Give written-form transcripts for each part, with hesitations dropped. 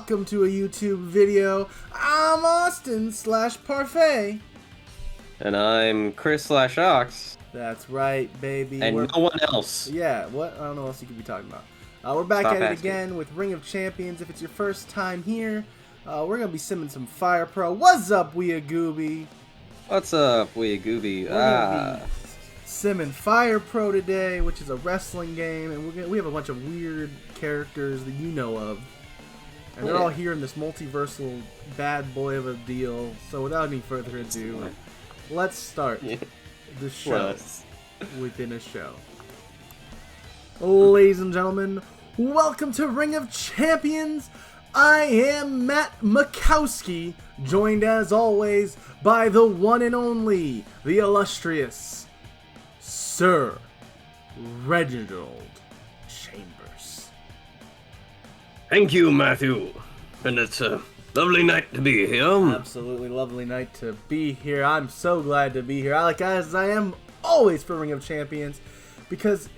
welcome to a YouTube video. I'm Austin/Parfait. And I'm Chris/Ox. That's right, baby. And no one else. Yeah, what? I don't know what else you could be talking about. We're back Stop at it asking. again with Ring of Champions. If it's your first time here, we're going to be simming some Fire Pro. What's up, Weeagooby? What's up, Weeagooby? We're going to be simming Fire Pro today, which is a wrestling game, and we have a bunch of weird characters that you know of. And they're all here in this multiversal bad boy of a deal. So without any further ado, let's start the show within a show. Ladies and gentlemen, welcome to Ring of Champions. I am Matt Makowski, joined as always by the one and only, the illustrious Sir Reginald Chambers. Thank you, Matthew. And it's a lovely night to be here. Absolutely lovely night to be here. I'm so glad to be here. As I am always for Ring of Champions, because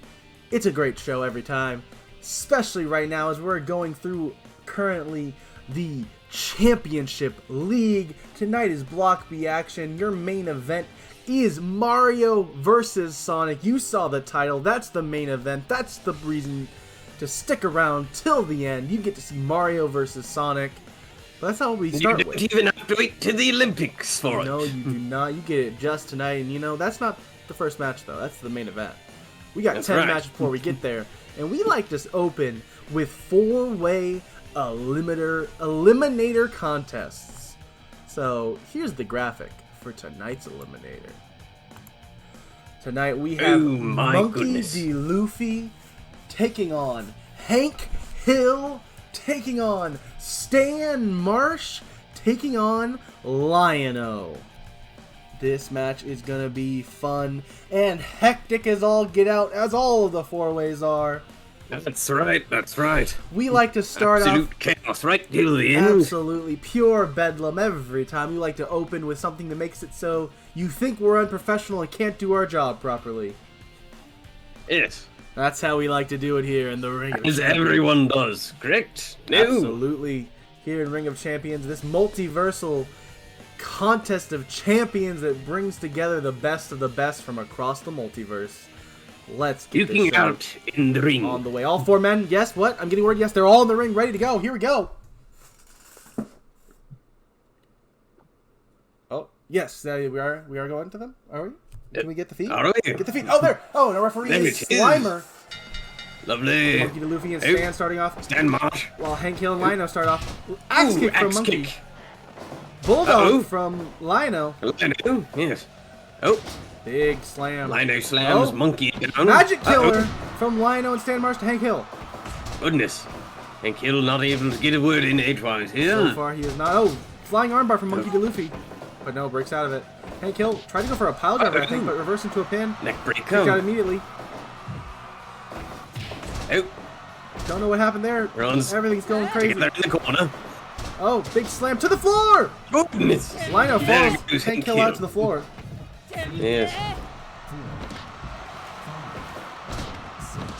it's a great show every time, especially right now as we're going through currently the Championship League. Tonight is Block B action. Your main event is Mario versus Sonic. You saw the title. That's the main event. That's the reason to stick around till the end. You get to see Mario versus Sonic. But that's how we start with. You don't even have to wait to the Olympics for it. No, you do not. You get it just tonight. And you know, that's not the first match, though. That's the main event. We got 10 matches before we get there. And we like to open with 4-way eliminator contests. So here's the graphic for tonight's eliminator. Tonight we have Monkey D. Luffy taking on Hank Hill, taking on Stan Marsh, taking on Lion-O. This match is gonna be fun and hectic as all get out, as all of the 4-ways are. That's right, that's right. We like to start Absolute chaos right till the end. Absolutely pure bedlam every time. We like to open with something that makes it so you think we're unprofessional and can't do our job properly. Yes. That's how we like to do it here in the Ring of As Champions. everyone does, correct? No. Absolutely. Here in Ring of Champions, this multiversal contest of champions that brings together the best of the best from across the multiverse. Let's get this Duking show out in the ring. on the way. All 4 men, yes, what? I'm getting word, yes, they're all in the ring, ready to go. Here we go. Oh, yes, we are going to them, are we? Can we get the feet? Are we? Get the feet. Oh, there. Oh, no referee There is it is. Slimer. Lovely. Monkey D. Luffy and Stan starting off. Stan Marsh. While Hank Hill and Lion-O start off. Axe kick from axe Monkey. kick. Bulldog from Lion-O. Lion-O, yes. Oh, Big slam. Lion-O slams Oh. Monkey down. Magic Killer from Lion-O and Stan Marsh to Hank Hill. Goodness. Hank Hill not able to get a word in edgewise here. So far he is not. Oh, flying armbar from Monkey D. Luffy. But no, breaks out of it. Hank Hill tried to go for a pile driver, I think, but reversed into a pin. Neck breaker. Kicked out immediately. Oh, Don't know what happened there. Runs. Everything's going crazy. together in the corner. Oh, big slam to the floor. Goodness. Lion-O There falls. goes Hank Hill out to the floor. Yes.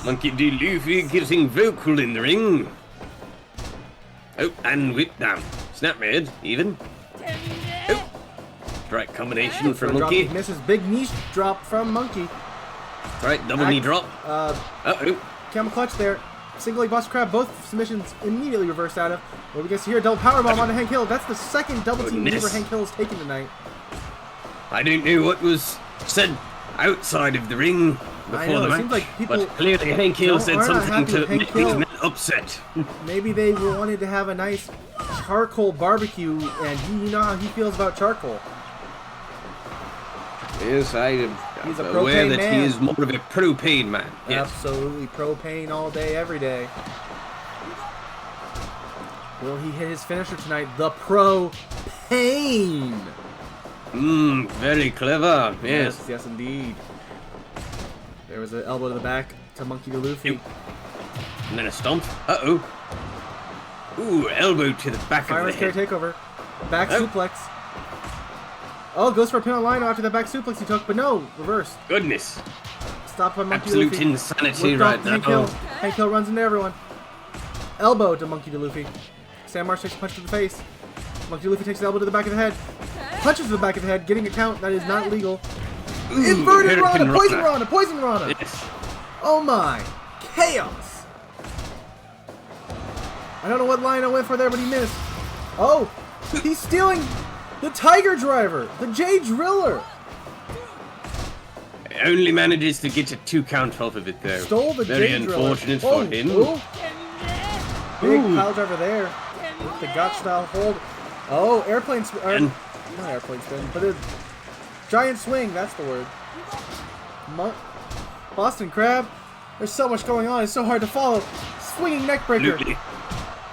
Monkey D. Luffy getting vocal in the ring. Oh, and whip down. Snap red, even. Oh. Strike combination from Drop Monkey. kick misses. Big knee drop from Monkey. Right, double knee drop. Uh-oh. Camel clutch there. Single leg bust crab. Both submissions immediately reversed out of. What we get here, double powerbomb onto Hank Hill. That's the second double team maneuver Hank Hill has taken tonight. I don't know what was said outside of the ring I before know, the it match, seems like people but clearly Hank Hill said are not something happy to with Hank make these Hill. men upset. Maybe they wanted to have a nice charcoal barbecue, and you know how he feels about charcoal. Yes, I am He's a aware propane that man. he is more of a propane man. Yes. Absolutely propane all day, every day. Will he hit his finisher tonight? The propane. Very clever. Yes. Yes, indeed. There was an elbow to the back to Monkey D. Luffy. And then a stomp. Uh-oh. Ooh, elbow to the back Fire of the carry head. takeover. Back Oh. suplex. Oh, goes for a pin on Lion after that back suplex he took, but no, reverse. Goodness. Stop by Monkey Absolute Luffy. insanity Whipped right off now. Hank Hill. Hank Hill runs into everyone. Elbow to Monkey D. Luffy. Sam Marsh takes a punch to the face. Monkey Luffy takes an elbow to the back of the head. Punches to the back of the head, getting a count. That is not legal. Ooh, Inverted Hurricane Rana! Poison Rana! Poison Rana! Yes. Oh my! Chaos! I don't know what line I went for there, but he missed. Oh! He's stealing the Tiger Driver! The J Driller! Only manages to get a 2 count off of it, though. Stole the Very J Driller. unfortunate Oh, for him. ooh. Big Ooh. pile driver there. With the gotch style hold. Oh, airplane spin. Not airplane spin, but a giant swing. That's the word. Boston Crab. There's so much going on. It's so hard to follow. Swinging neck breaker. Absolutely.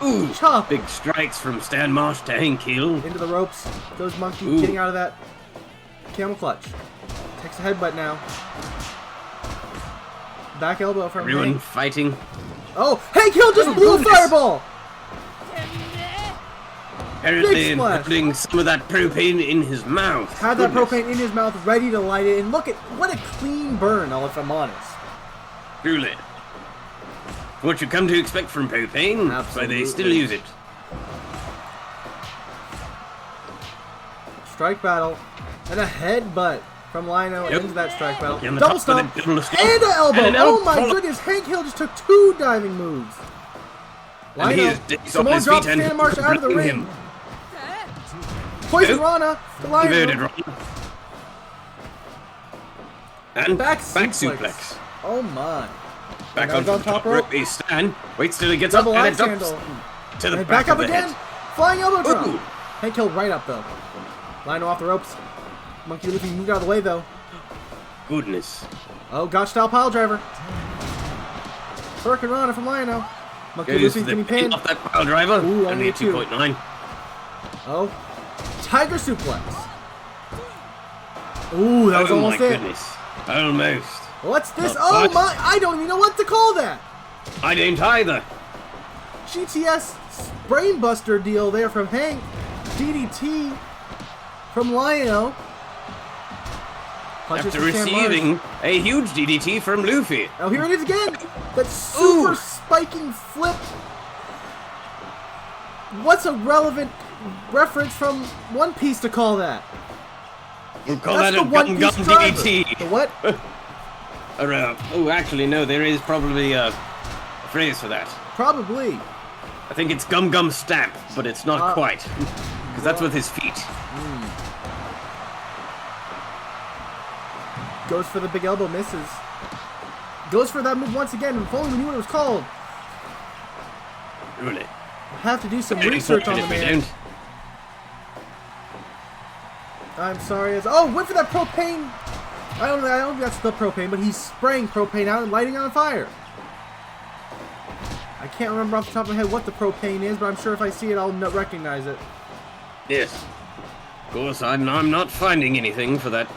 Ooh, Chop. big strikes from Stan Marsh to Hank Hill. Into the ropes. Goes Monkey Ooh. getting out of that. Camel clutch. Takes a headbutt now. Back elbow from Everyone Hank. fighting. Oh, Hank Hill just blew a goodness. fireball. Apparently splash. putting some of that propane in his mouth. Had that Goodness. propane in his mouth, ready to light it, and look at what a clean burn. If I'm honest. Truly. What you come to expect from propane, but they still Absolutely. use it. Strike battle and a headbutt from Lino Yep. into that strike battle. On the Double top stomp with a double stomp. and an elbow. And an Oh elbow my follow- goodness! Hank Hill just took 2 diving moves. And he Lino, is he's off Simone his drops feet and Stan Marsh out of the bringing ring. him. Poison Nope. Rana to Diverted Lino. run. And Back back suplex. suplex. Oh my! Back Now onto he's the top rope. He Stan. Waits till he gets Double up and axe it dumps handle. to the And back back up of the again. head. Flying elbow drop. Ooh. Hank Hill right up though. Lino off the ropes. Monkey Luffy moved out of the way though. Goodness. Oh, gotch style pile driver. Hurricane Rana from Lino. Monkey Goes Luffy the getting pin pinned. off that pile driver. Ooh, only only a a 2. 2.9. Oh, Tiger suplex. Ooh, that was Oh my almost it. goodness. Almost. What's this? Not Oh quite. my! I don't even know what to call that. I don't either. GTS brainbuster deal there from Hank. DDT from Lino. Punches After from Sam Marsh. receiving a huge DDT from Luffy. Oh, here it is again. That super Ooh. spiking flip. What's a relevant reference from One Piece to call that? We'll call That's that the a One gum Piece gum driver. DDT. The what? Oh, actually, no, there is probably a phrase for that. Probably. I think it's gum gum stamp, but it's not quite. Because that's with his feet. Goes for the big elbow, misses. Goes for that move once again. If only we knew what it was called. Really. We'll have to do some Very research on the unfortunate if we man. don't. I'm sorry. Oh, went for that propane. I don't think that's the propane, but he's spraying propane out and lighting it on fire. I can't remember off the top of my head what the propane is, but I'm sure if I see it, I'll recognize it. Yes. Of course, I'm not finding anything for that.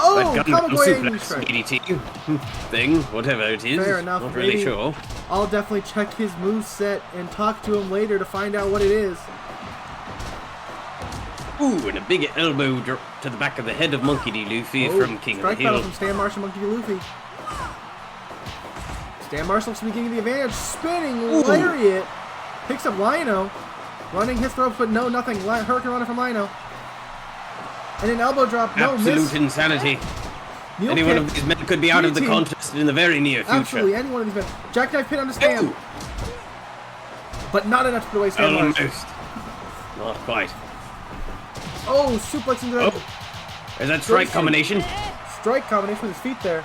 Oh, That gum gum Kamigoye English suplex strike. DDT thing, whatever it is. Fair enough, Not really maybe. sure. I'll definitely check his moveset and talk to him later to find out what it is. Ooh, and a big elbow drop to the back of the head of Monkey D. Luffy Oh, from King of the strike battle Hill. from Stan Marsh and Monkey D. Luffy. Stan Marsh looks to be getting the advantage. Spinning Ooh. lariat. Picks up Lino. Running his ropes, but no, nothing. Hurricane Runner from Lino. And an elbow drop. No, Absolute miss. insanity. Kneel Any one kick. of these men could be out of the DDT. contest in the very near future. Absolutely, any one of these men. Jackknife pin on the stand. Ooh, But not enough to put away Stan Marsh. almost. Not quite. Oh, suplex into that Oh, is that strike Good. combination? strike combination with his feet there.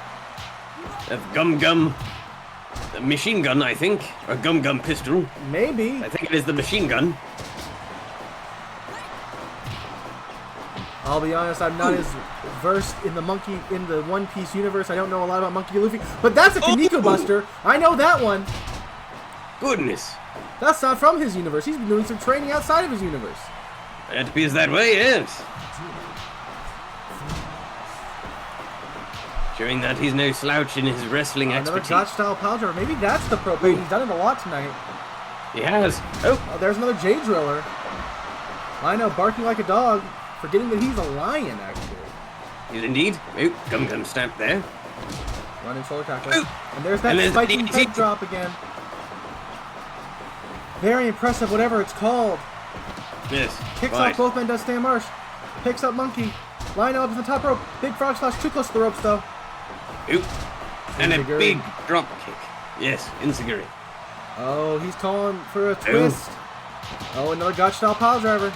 That's gum gum. The machine gun, I think. Or gum gum pistol. Maybe. I think it is the machine gun. I'll be honest, I'm not as versed in the One Piece universe. I don't know a lot about Monkey Luffy, but that's a Kaneko Buster. I know that one. Goodness. That's not from his universe. He's been doing some training outside of his universe. It appears that way, yes. Showing that he's no slouch in his wrestling Another expertise. Gotch style power driver. Maybe that's the propane. He's done it a lot tonight. He has. Oh, Oh, there's another J Driller. Lino barking like a dog, forgetting that he's a lion, actually. he's indeed. Oh, gum gum stamp there. Running shoulder tackle. Oh. And there's that And there's spiking DDT. head drop again. Very impressive, whatever it's called. Yes. Kicks right. off both men, does Stan Marsh. Picks up Monkey. Lino up to the top rope. Big frog splash, too close to the ropes though. Oop. And a Enziguri. big drop kick. Yes, Enziguri. Oh, he's calling for a twist. Oh, another gotch style pile driver.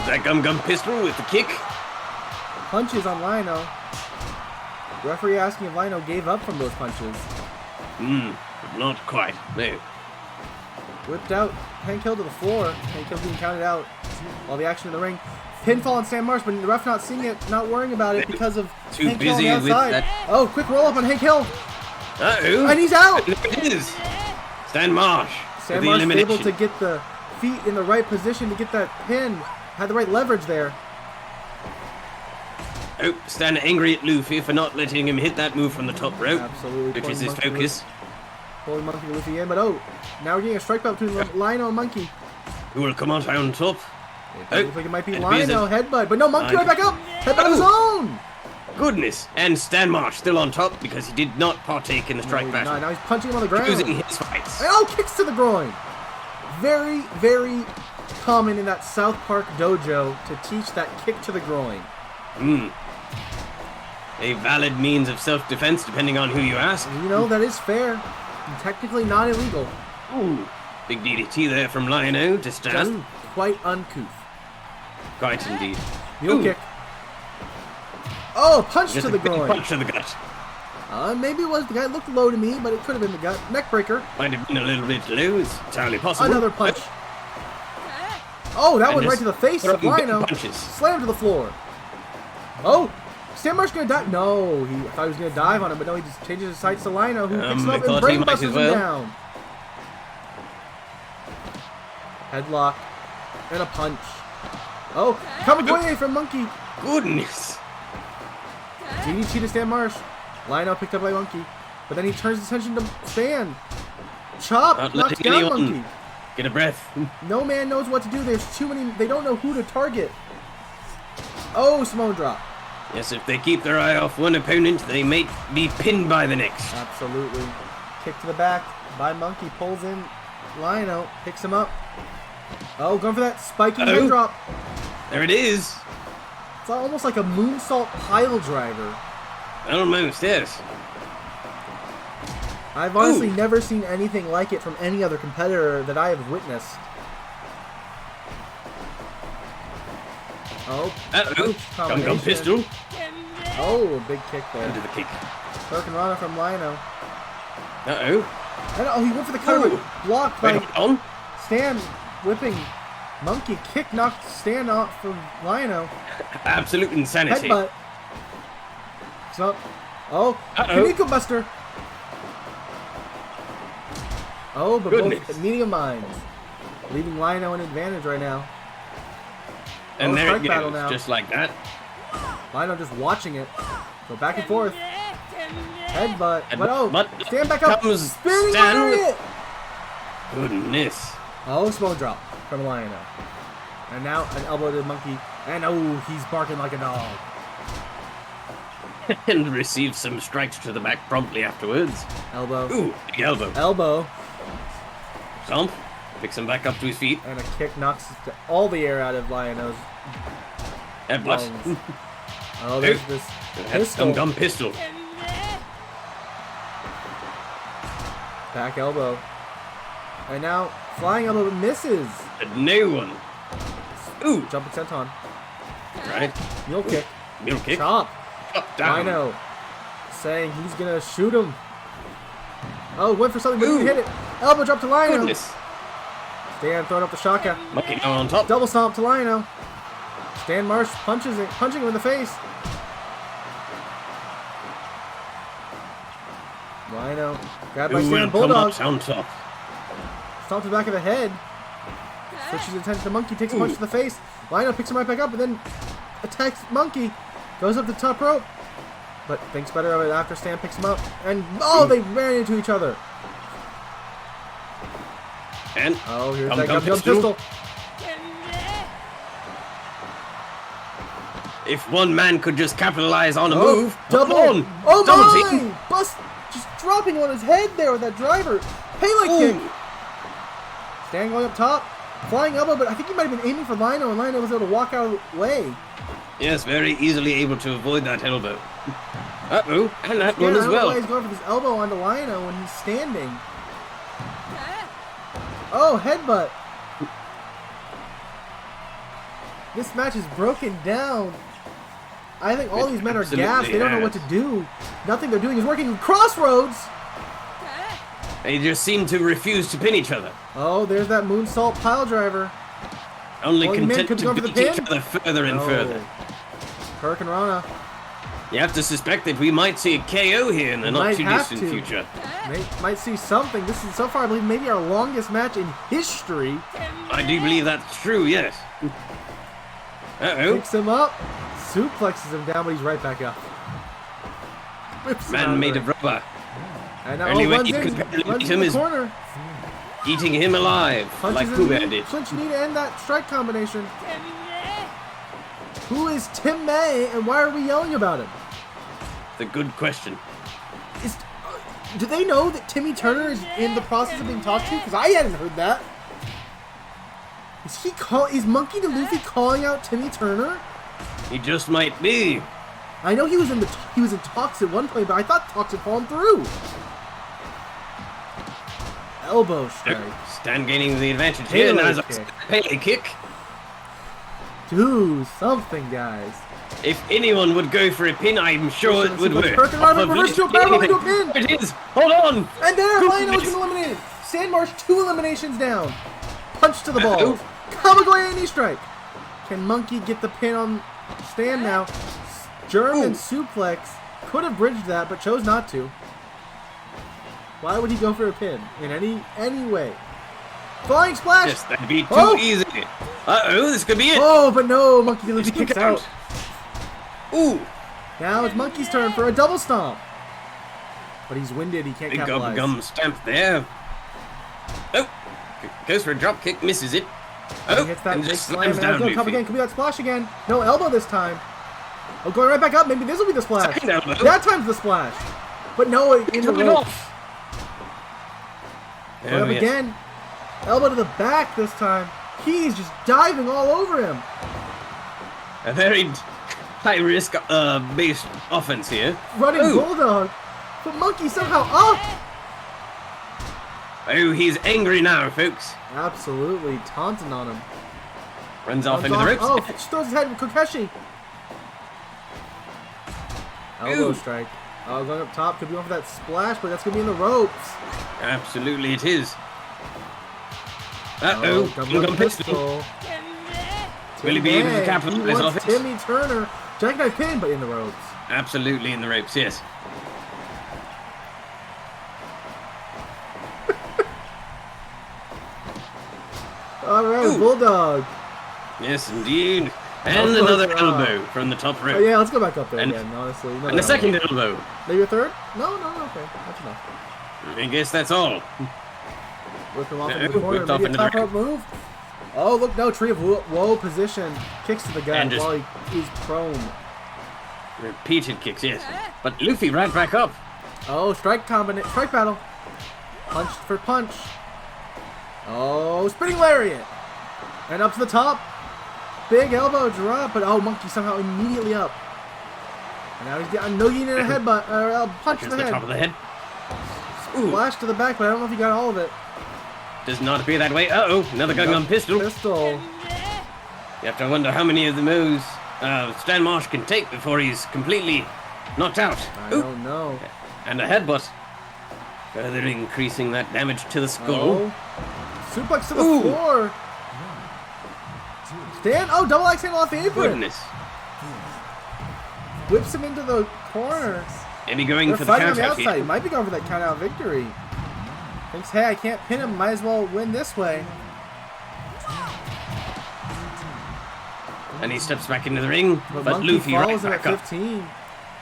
That gum pistol with the kick. Punches on Lino. Referee asking if Lino gave up from those punches. Not quite. No. Whipped out. Hank Hill to the floor. Hank Hill being counted out. All the action in the ring. Pinfall on Stan Marsh, but the ref not seeing it, not worrying about it because of Too Hank Hill on busy the with outside. that. Oh, quick roll up on Hank Hill. Uh-oh. And he's out. Look, it is. Stan Marsh. Stan with the Marsh elimination. able to get the feet in the right position to get that pin. Had the right leverage there. Oh, Stan angry at Luffy for not letting him hit that move from the top rope. Absolutely. Which is his Pulling focus. Pulling Monkey to Luffy in, but oh, now we're getting a strike belt between Lino and Monkey. Who will come out on top? It looks like it might be and Lino, Bizarre. headbutt, but no, Monkey right back up! Headbutt of his own! Goodness. And Stan Marsh still on top because he did not partake in the strike battle. Now he's punching him on the ground. Choosing his fights. And oh, kicks to the groin! Very, very common in that South Park dojo to teach that kick to the groin. A valid means of self-defense depending on who you ask. You know, that is fair. And technically not illegal. Ooh. Big DDT there from Lino to Just Stan. quite uncouth. Quite indeed. Mule Ooh. kick. Oh, punch Just to a the big groin. punch to the gut. Maybe it was the guy. It looked low to me, but it could have been the gut. Neck breaker. Might have been a little bit low. It's entirely possible. Another punch. Oh, that And one right just to the face of throwing big Lino. punches. Slam to the floor. Oh, Stan Marsh gonna dive. No, I thought he was gonna dive on him, but no, he just changes his sights to Lino, who picks him I up and thought he might brainbusters as him well. down. Headlock and a punch. Oh, Kamigoye from Monkey. Goodness. DDT to Stan Marsh. Lino picked up by Monkey, but then he turns his attention to Stan. Chop Not knocks letting down anyone Monkey. get a breath. No man knows what to do. There's too many. They don't know who to target. Oh, Samoan drop. Yes, if they keep their eye off one opponent, they may be pinned by the next. Absolutely. Kick to the back by Monkey. Pulls in Lino. Picks him up. Oh, going for that spiking head drop. There it is. It's almost like a moonsault pile driver. Almost, yes. I've honestly never seen anything like it from any other competitor that I have witnessed. Oh. Uh-oh. Gum Combination. pistol. Oh, a big kick there. Into the kick. Hurricane Rana from Lino. Uh-oh. And oh, he went for the cutter, Ooh. but blocked by Right on. Stan whipping. Monkey kick knocked Stan off from Lino. Absolute insanity. Headbutt. So, oh, Uh-oh. Kaneko Buster. Oh, but Goodness. both meeting of minds. Leaving Lino an advantage right now. And Oh, there it strike battle goes, now. just like that. Lino just watching it. Go back and forth. Headbutt. And- But oh, but stand back up. comes Spinning Stan with- lariat. Goodness. Oh, small drop from Lino. And now an elbow to the Monkey. And oh, he's barking like a dog. And receives some strikes to the back promptly afterwards. Elbow. Ooh, big elbow. Elbow. Stomp. Picks him back up to his feet. And a kick knocks all the air out of Lino's Headbutt. lungs. Oh, there's this pistol. Gum pistol. Back elbow. And now flying elbow but misses. A new one. Ooh, Jumping senton. right. Mule kick. Mule kick. Chop. Up, down. Lino saying he's gonna shoot him. Oh, went for something but didn't hit it. Elbow drop to Lino. Goodness. Stan throwing up the shaka. Monkey now on top. Double stomp to Lino. Stan Marsh punching him in the face. Lino grabbed by Who Stan will come Bulldog. up on top? Stomp to the back of the head. Switches his attention to Monkey, takes a punch to the face. Lino picks him right back up and then attacks Monkey. Goes up the top rope. But thinks better of it after Stan picks him up. And oh, they ran into each other. And Oh, here's Gum that Gum gum pistol. if one man could just capitalize on a Oh, move, double. come on. Oh Double my! team. Bust just dropping on his head there with that driver. Pele kick. Stan going up top. Flying elbow, but I think he might have been aiming for Lino, and Lino was able to walk out of the way. Yes, very easily able to avoid that elbow. Uh-oh, and that one I as don't know why well. he's going for this elbow onto Lino when he's standing. Oh, headbutt. This match is broken down. I think all these men are Absolutely gassed. They don't know what to do. Nothing they're doing is working. Crossroads. They just seem to refuse to pin each other. Oh, there's that moonsault pile driver. Only Oh, man, content could be to going for the beat each pin? other further and further. Kirk and Rana. You have to suspect that we might see a KO here in the not Might too have distant to. future. Might see something. This is so far, I believe, maybe our longest match in history. I do believe that's true, yes. Uh-oh. Picks him up, suplexes him down, but he's right back up. Whips him out Man of made the of ring. rubber. And now Only way runs you in, could runs beat in him the is corner. eating him alive, Punches like in Pooh the Bear did. clinch knee to end that strike combination. Who is Tim May, and why are we yelling about him? It's a good question. Do they know that Timmy Turner is in the process of being talked to? Because I hadn't heard that. Is Monkey D. Luffy calling out Timmy Turner? He just might be. I know he was in talks at one point, but I thought talks had fallen through. Elbow strike. Stan gaining the advantage here. Pele Now a kick. Pele kick. Do something, guys. If anyone would go for a pin, I'm sure it would work. Kirk and Rana reverse to a power bomb into a pin. There it is. Hold on. And there, Good Lino's miss. been eliminated. Sandmarsh 2 eliminations down. Punch to the balls. Uh-oh. Kamagoye knee strike. Can Monkey get the pin on Stan now? German Ooh. suplex. Could have bridged that, but chose not to. Why would he go for a pin in any way? Flying splash. Yes, that'd be too Oh. easy. Uh-oh, this could be it. Oh, but no. Monkey D. Luffy kicks out. Ooh, Now it's Monkey's turn for a double stomp. But he's winded. He can't big capitalize. gum stamp there. Oh, goes for a drop kick, misses it. He Oh, hits that and big just slam. slams And down go, come Luffy. again. Could be that splash again. No elbow this time. Oh, going right back up. Maybe this will be the splash. Second elbow. That time's the splash. But no, in the Took it ropes. off. Put Oh, up yes. again. Elbow to the back this time. He's just diving all over him. A very high-risk based offense here. Running Ooh. bulldog. But Monkey somehow up. Oh, he's angry now, folks. Absolutely taunting on him. Runs off Runs into the off- ropes. Oh, throws his head with Kokeshi. Elbow Ooh. strike. Oh, going up top. Could be going for that splash, but that's going to be in the ropes. Absolutely, it is. Uh-oh, double gum pistol. Will he be able to Dang, capitalize he off wants it? Timmy Turner. Jackknife pin, but in the ropes. Absolutely in the ropes, yes. All right, Ooh. Bulldog. Yes, indeed. And Oh, another God. elbow from the top rope. Oh, yeah, let's go back up there And- again, honestly. And a second elbow. Maybe a third? No, okay. That's enough. I guess that's all. Whip him off Yeah, into the corner. whipped off Maybe a into the top ring. rope move. Oh, look, no, Tree of Woe position. Kicks to the gut And just- while he's prone. Repeated kicks, yes. But Luffy right back up. Oh, strike battle. Punch for punch. Oh, spinning lariat. And up to the top. Big elbow drop, but oh, Monkey somehow immediately up. And now he's getting no-gi in a headbutt, or a punch to Here's the the top of head. the head. Ooh, Flash to the back, but I don't know if he got all of it. does not appear that way. Uh-oh, another gun pistol. Pistol. You have to wonder how many of the moves Stan Marsh can take before he's completely knocked out. I Ooh, don't know. and a headbutt. Further increasing that damage to the skull. Oh. Suplex to the Ooh. floor. Stan, oh, double axe handle off the apron. Goodness. Whips him into the corner. Maybe going They're for the fighting on count the out outside. He here. might be going for that count out victory. Thinks, hey, I can't pin him. Might as well win this way. And he steps back into the ring, but Monkey Luffy right follows him at back up. 15.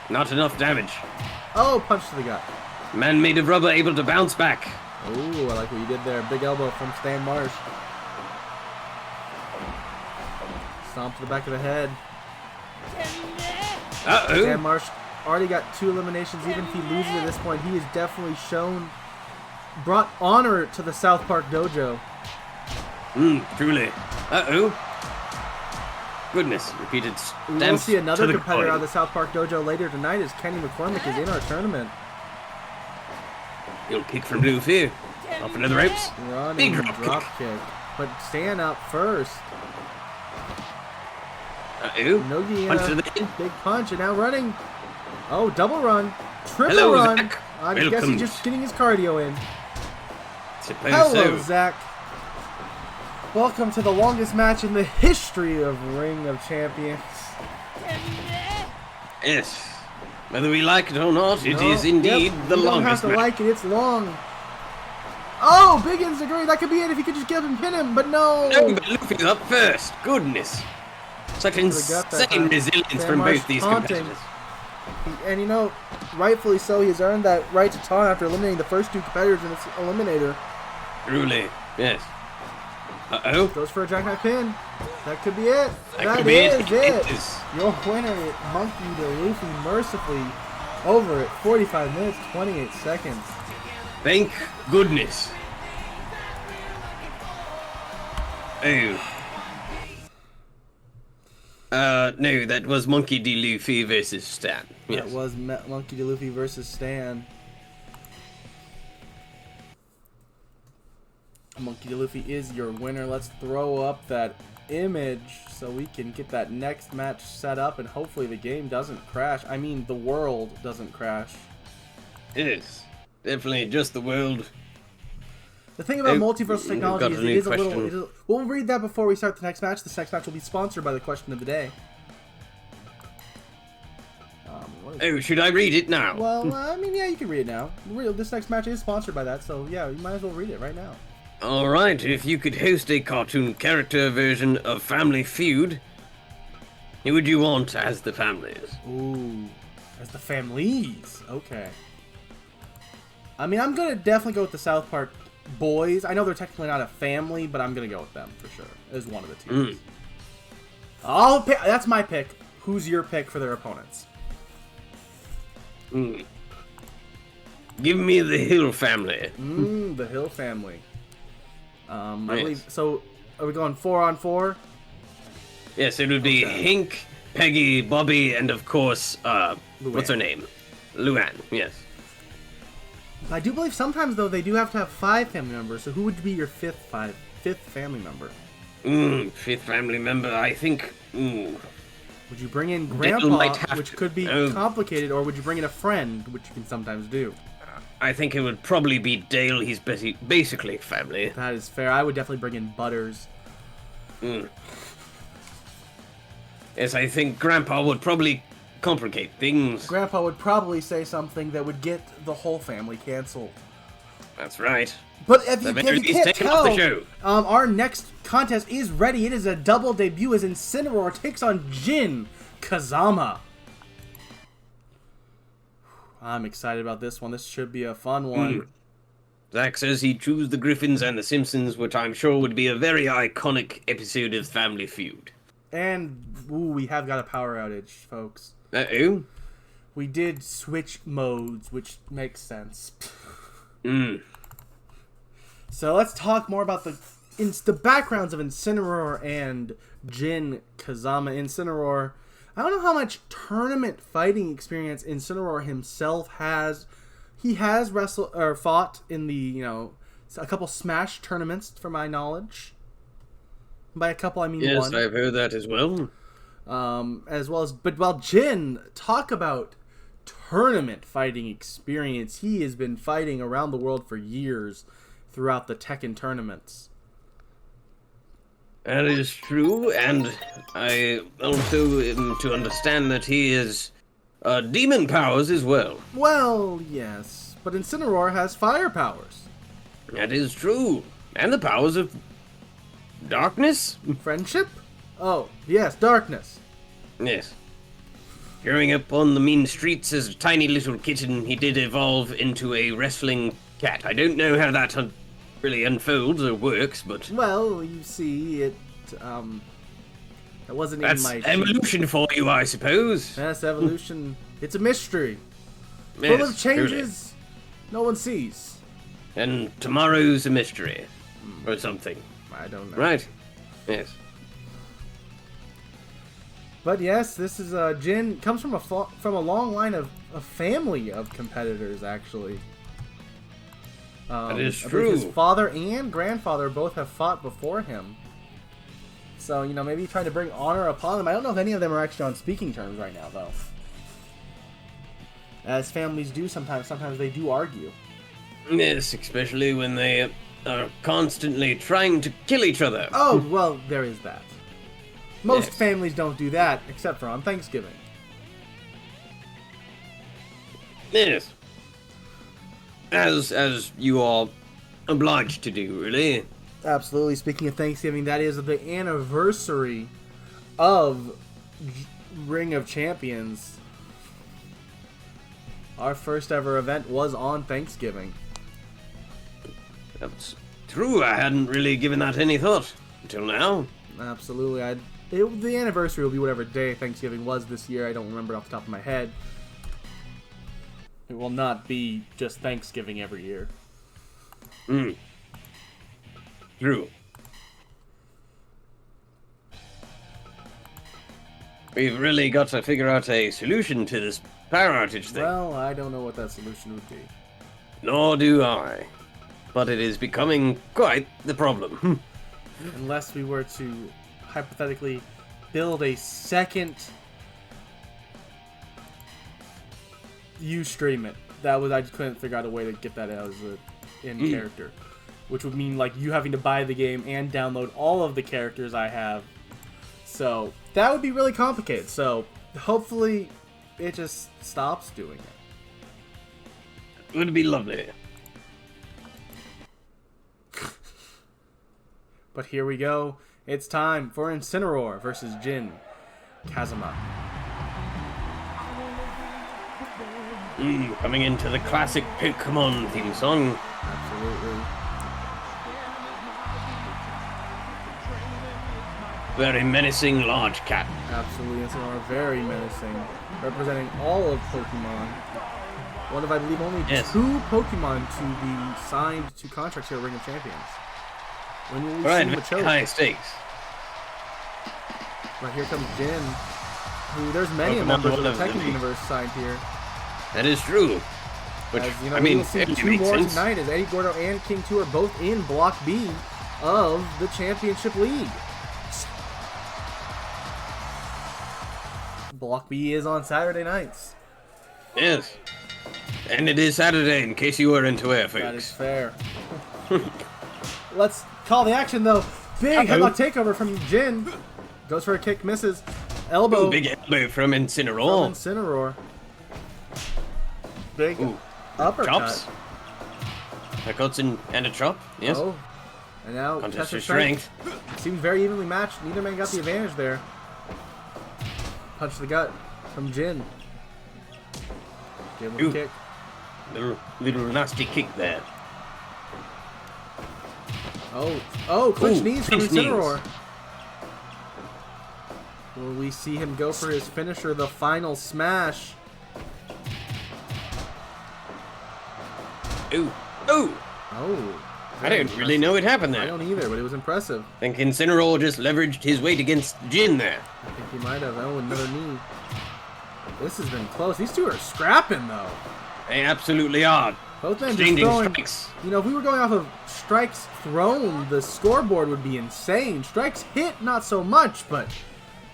Not enough damage. Oh, punch to the gut. Man made of rubber able to bounce back. Ooh, I like what you did there. Big elbow from Stan Marsh. Stomp to the back of the head. Stan Uh-oh. Marsh already got 2 eliminations. Even if he loses at this point, he has definitely brought honor to the South Park Dojo. Truly. Uh-oh. Goodness, repeated We will stamps see another to the competitor coin. on the South Park Dojo later tonight as Kenny McCormick is in our tournament. He'll kick from Luffy. Off into the ropes. Running Big drop kick. But Stan up first. Uh-oh. Nogi Punch to the head. big punch and now running. Oh, double run. Triple Hello, run. Zach. I guess Welcome. he's just getting his cardio in. Suppose Hello, so. Zach. Welcome to the longest match in the history of Ring of Champions. Yes. Whether we like it or not, it No, is indeed yep, the you don't have longest to match. like it, it's long. Oh, big Instagram. That could be it if you could just get him and pin him, but no. No, but Luffy's up first. Goodness. Such got that insane time. resilience Sam from Marsh both these taunting. competitors. And you know, rightfully so, he's earned that right to taunt after eliminating the first two competitors in this eliminator. Truly. Yes. Uh-oh. Goes for a jackknife pin. That could be it. That could be it. is it. It is. Your winner, Monkey D. Luffy, mercifully over at 45 minutes, 28 seconds. Thank goodness. Oh. No, that was Monkey D. Luffy versus Stan. Yes. That was Monkey D. Luffy versus Stan. Monkey D. Luffy is your winner. Let's throw up that image so we can get that next match set up and hopefully the game doesn't crash. I mean, the world doesn't crash. It is. Definitely just the world. The thing about Hey, multiverse we've technology got is a it new is a little... question. We'll read that before we start the next match. This next match will be sponsored by the question of the day. Oh, should I read it now? Well, I mean, yeah, you can read it now. This next match is sponsored by that, so yeah, you might as well read it right now. Alright, if you could host a cartoon character version of Family Feud, who would you want as the families? Ooh, as the families. Okay. I mean, I'm gonna definitely go with the South Park boys. I know they're technically not a family, but I'm gonna go with them for sure as one of the teams. I'll pick. That's my pick. Who's your pick for their opponents? Give me the Hill family. The Hill family. I Nice. believe. So, are we going 4-on-4? Yes, it would be Hank, Peggy, Bobby, and of course, what's her name? Luann, yes. I do believe sometimes though they do have to have 5 family members. So who would be your fifth family member? Fifth family member, I think. Would you bring in Dale Grandpa, might have which to. could be Oh. complicated, or would you bring in a friend, which you can sometimes do? I think it would probably be Dale. He's basically family. That is fair. I would definitely bring in Butters. Yes, I think Grandpa would probably complicate things. Grandpa would probably say something that would get the whole family canceled. That's right. But if The you, very if you least can't taken off the tell, show. our next contest is ready. It is a double debut as Incineroar takes on Jin Kazama. I'm excited about this one. This should be a fun one. Zach says he'd choose the Griffins and the Simpsons, which I'm sure would be a very iconic episode of Family Feud. And, ooh, we have got a power outage, folks. Uh-oh. We did switch modes, which makes sense. So let's talk more about the backgrounds of Incineroar and Jin Kazama. Incineroar, I don't know how much tournament fighting experience Incineroar himself has. He has fought in the, a couple Smash tournaments, from my knowledge. By a couple, I mean Yes, one. I've heard that as well. But while Jin, talk about tournament fighting experience. He has been fighting around the world for years throughout the Tekken tournaments. That is true, and I also am to understand that he is demon powers as well. Well, yes, but Incineroar has fire powers. That is true. And the powers of darkness? Friendship? Oh, yes, darkness. Yes. Growing up on the mean streets as a tiny little kitten, he did evolve into a wrestling cat. I don't know how that really unfolds or works, but... Well, you see, it wasn't that's in my... evolution for you, I suppose. Yes, evolution. It's a mystery. Yes, Full of changes no one sees. truly. And tomorrow's a mystery. Or something. I don't know. Right. Yes. But yes, this is Jin comes from a long line of a family of competitors actually. That is I believe true. His father and grandfather both have fought before him. So, you know, maybe trying to bring honor upon them. I don't know if any of them are actually on speaking terms right now, though. As families do sometimes. Sometimes they do argue. Yes, especially when they are constantly trying to kill each other. Oh, well, there is that. Most Yes. families don't do that, except for on Thanksgiving. Yes. As you are obliged to do, really. Absolutely. Speaking of Thanksgiving, that is the anniversary of Ring of Champions. Our first ever event was on Thanksgiving. That's true. I hadn't really given that any thought until now. Absolutely. The anniversary will be whatever day Thanksgiving was this year. I don't remember off the top of my head. It will not be just Thanksgiving every year. True. We've really got to figure out a solution to this power outage thing. Well, I don't know what that solution would be. Nor do I. But it is becoming quite the problem. Unless we were to hypothetically build a second stream it. I just couldn't figure out a way to get that as in character. Which would mean like you having to buy the game and download all of the characters I have. So that would be really complicated. So hopefully it just stops doing it. Would be lovely. But here we go. It's time for Incineroar versus Jin Kazuma. Coming into the classic Pokemon theme song. Absolutely. Very menacing large cat. Absolutely. Incineroar very menacing. Representing all of Pokemon. One of, I believe, only Yes. 2 Pokemon to be signed to contracts here at Ring of Champions. When will we Right, see very Machoke? high stakes. But here comes Jin, who there's many Pokemon members of the World of Tekken the universe signed here. That is true. Which, As, you know, I mean, we'll see it 2 makes more sense. tonight as Eddie Gordo and King II are both in Block B of the Championship League. Block B is on Saturday nights. Yes. And it is Saturday, in case you weren't aware, folks. That is fair. Let's call the action, though. Big headlock takeover from Jin. Goes for a kick, misses. Elbow Ooh, big elbow from from Incineroar. Incineroar. Big Ooh, uppercut. chops. Uppercuts and a chop, yes. Oh. And now Contest test for of strength. strength. Seems very evenly matched. Neither man got the advantage there. Punch to the gut from Jin. Give him a Ooh. kick. Little nasty kick there. Oh, clinch Ooh, knees from clinch knees. Incineroar. Will we see him go for his finisher, the final smash? Ooh. Ooh. Oh. I very don't really know what happened I there. don't either, but it was impressive. I think Incineroar just leveraged his weight against Jin there. I think he might have. Oh, another knee. This has been close. These two are scrapping, though. They absolutely are. Both men just Exchanging throwing. strikes. You know, if we were going off of strikes thrown, the scoreboard would be insane. Strikes hit, not so much, but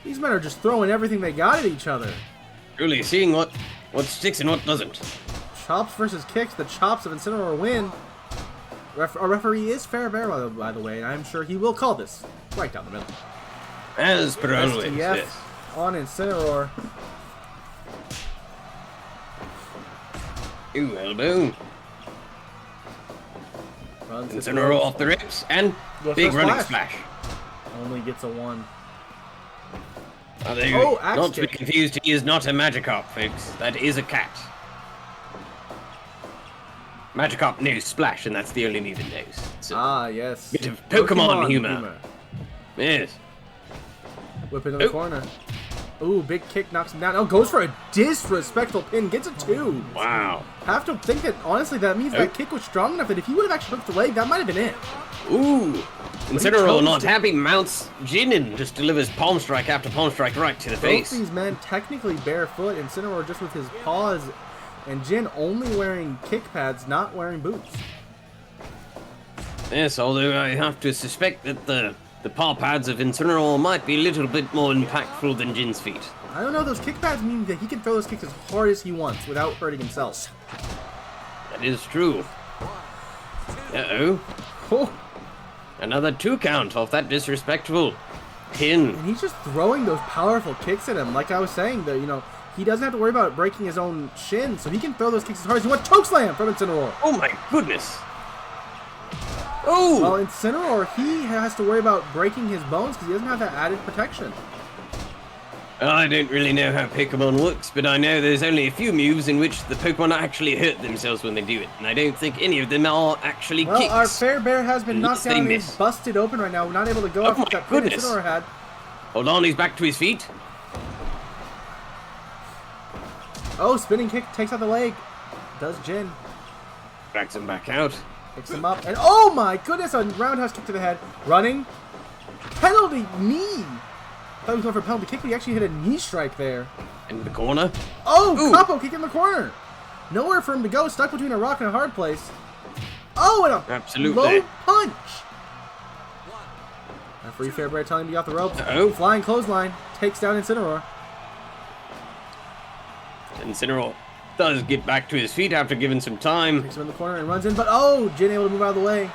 these men are just throwing everything they got at each other. Truly seeing what sticks and what doesn't. Chops versus kicks. The chops of Incineroar win. Our referee is Fairbear, by the way, and I'm sure he will call this right down the middle. As per always, STF yes. on Incineroar. Ooh, elbow. Runs it Incineroar close. off the rips and Goes for big a running splash. splash. Only gets a 1. Although, axe not to be kick. confused, he is not a Magikarp, folks. That is a cat. Magikarp knows splash, and that's the only move it knows. So, Ah, yes. bit of Pokemon humor. Yes. Whip into the Ooh. corner. Ooh, big kick knocks him down. Oh, goes for a disrespectful pin. Gets a 2. Wow. Have to think that, honestly, that means that Oh. kick was strong enough that if he would have actually hooked the leg, that might have been it. Ooh. Incineroar, not happy, mounts Jin and just delivers palm strike after palm strike right to the Both face. these men technically barefoot. Incineroar just with his paws, and Jin only wearing kick pads, not wearing boots. Yes, although I have to suspect that the paw pads of Incineroar might be a little bit more impactful than Jin's feet. I don't know, those kick pads mean that he can throw those kicks as hard as he wants without hurting himself. That is true. Uh-oh. Oh. Another 2 count off that disrespectful pin. And he's just throwing those powerful kicks at him. Like I was saying, that he doesn't have to worry about breaking his own shin, so he can throw those kicks as hard as he wants. Chokeslam from Incineroar. Oh my goodness. Oh! Well, Incineroar, he has to worry about breaking his bones because he doesn't have that added protection. I don't really know how Pokemon works, but I know there's only a few moves in which the Pokemon actually hurt themselves when they do it, and I don't think any of them are actually Well, kicks. our Fair Bear has been knocked Unless they down and he's miss. busted open right now. We're not able to go Oh after my that pin goodness. Incineroar had. Hold on, he's back to his feet. Oh, spinning kick takes out the leg. Does Jin. Drags him back out. Picks him up. And oh my goodness, a roundhouse kick to the head. Running. Penalty knee. I thought he was going for a penalty kick, but he actually hit a knee strike there. In the corner. Oh, Ooh. Capo kick in the corner. Nowhere for him to go, stuck between a rock and a hard place. Oh, and a Absolutely. low punch. Referee Fairbear telling him to get off the ropes. Uh-oh. Flying clothesline. Takes down Incineroar. Incineroar does get back to his feet after giving some time. Takes him in the corner and runs in, but oh, Jin able to move out of the way.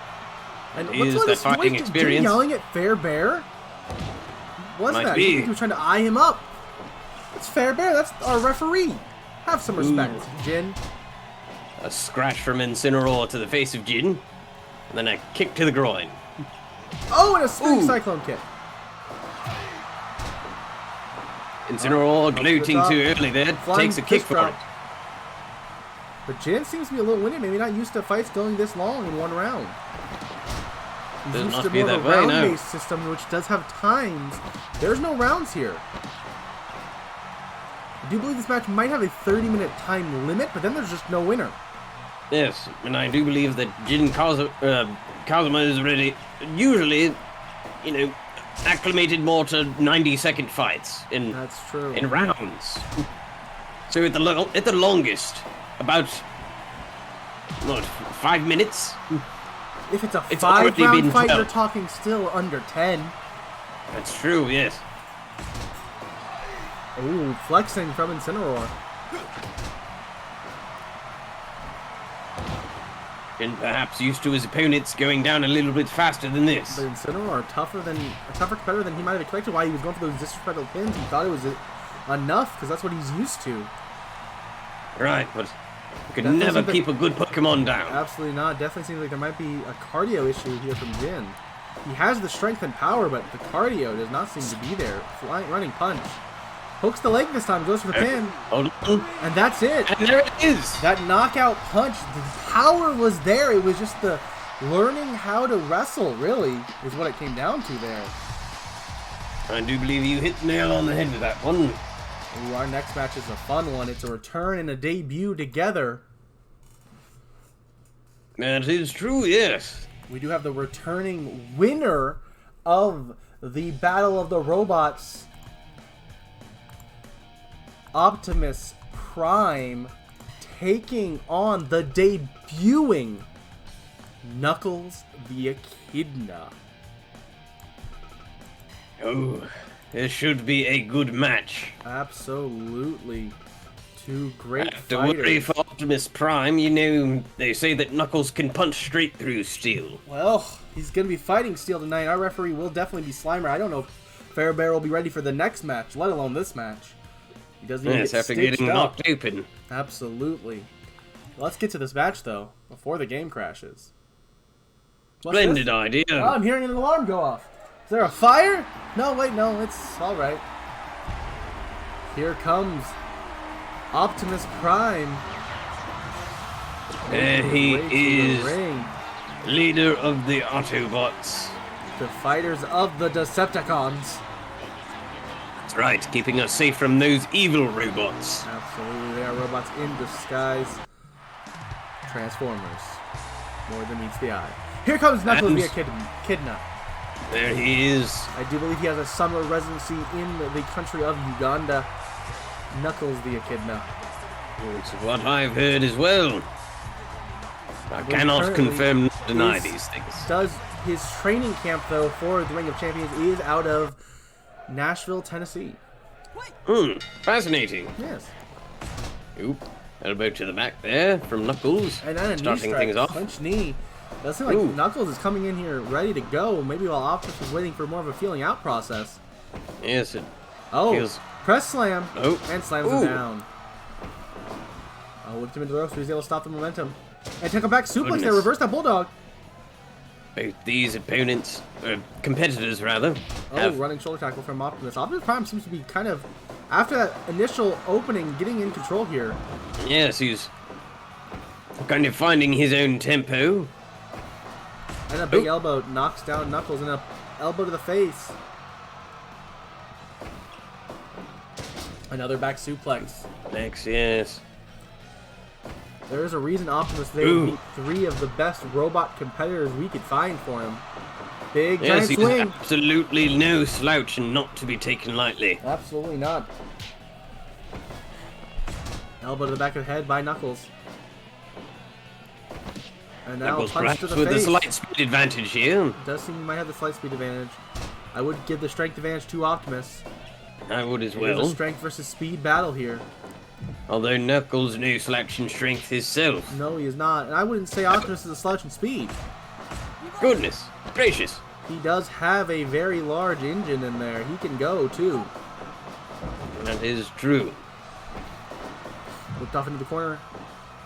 And He what's is all the this fighting Jin experience. yelling at Fairbear? What's Might that? be. You think he was trying to eye him up? It's Fairbear. That's our referee. Have some respect, Jin. A scratch from Incineroar to the face of Jin, and then a kick to the groin. Oh, and a spinning Ooh. cyclone kick. Incineroar gloating top. too early there, Flying takes a kick fist for drop. it. But Jin seems to be a little winded. Maybe not used to fights going this long in one round. He's Does used not to be more of that a way, no. round-based system, which does have times. There's no rounds here. I do believe this match might have a 30-minute time limit, but then there's just no winner. Yes, and I do believe that Kazuma is already usually, acclimated more to 90-second fights in That's true. rounds. So at the longest, about 5 minutes. If it's a It's already 5-round been fight, you're 12. talking still under 10. That's true. Yes. Ooh, flexing from Incineroar. And perhaps used to his opponents going down a little bit faster than this. But Incineroar, a tougher competitor than he might have expected. Why he was going for those disrespectful pins. He thought it was enough, because that's what he's used to. Right, but you could That never doesn't keep a good Pokemon down. Absolutely not. Definitely seems like there might be a cardio issue here from Jin. He has the strength and power, but the cardio does not seem to be there. Running punch. Hooks the leg this time, goes for the pin, Hold on. and that's it. And there it is. That knockout punch, the power was there. It was just the learning how to wrestle, really, is what it came down to there. I do believe you hit the nail on the head with that one. Ooh, our next match is a fun one. It's a return and a debut together. That is true, yes. We do have the returning winner of the Battle of the Robots, Optimus Prime, taking on the debuting Knuckles the Echidna. Oh, this should be a good match. Absolutely. Two great Have to worry fighters. for Optimus Prime. They say that Knuckles can punch straight through steel. Well, he's going to be fighting Steel tonight. Our referee will definitely be Slimer. I don't know if Fairbear will be ready for the next match, let alone this match. He doesn't even Yes, get after stitched getting up. knocked open. Absolutely. Let's get to this match, though, before the game crashes. What's Splendid this? idea. Oh, I'm hearing an alarm go off. Is there a fire? No, wait, no, it's all right. Here comes Optimus Prime. There Making he his way to is. the ring. Leader of the Autobots. The fighters of the Decepticons. That's right, keeping us safe from those evil robots. Absolutely, they are robots in disguise. Transformers. More than meets the eye. Here comes Knuckles And- via Echidna. There he is. I do believe he has a summer residency in the country of Uganda. Knuckles the Echidna. It's what I've heard as well. I cannot currently confirm nor deny is- these things. Does his training camp, though, for the Ring of Champions is out of Nashville, Tennessee. Fascinating. Yes. Oop. Elbow to the back there from Knuckles. And then a knee starting strike, things off. clinch knee. Does seem like Ooh. Knuckles is coming in here ready to go. Maybe while Optimus was waiting for more of a feeling out process. Yes, it Oh, feels. press slam. Oh. And slams Ooh. him down. Oh, whipped him into the ropes, so he's able to stop the momentum. And take him back suplex there, Goodness. reverse that bulldog. Both these opponents, competitors rather, Oh, have running shoulder tackle from Optimus. Optimus Prime seems to be kind of, after that initial opening, getting in control here. yes, he's kind of finding his own tempo. And a big Ooh. elbow knocks down Knuckles, and a elbow to the face. Another back suplex. Next, yes. There is a reason Optimus there Ooh. beat 3 of the best robot competitors we could find for him. Big Yes, giant he's swing. absolutely no slouch and not to be taken lightly. Absolutely not. Elbow to the back of the head by Knuckles. And now Knuckles punch perhaps to the with a face. slight speed advantage here. Does seem he might have the slight speed advantage. I would give the strength advantage to Optimus. I would as It is a well. strength versus speed battle here. Although Knuckles no slouch in strength himself. No, he is not. And I wouldn't say Optimus is a slouch in speed. Goodness gracious. He does have a very large engine in there. He can go, too. That is true. Whipped off into the corner.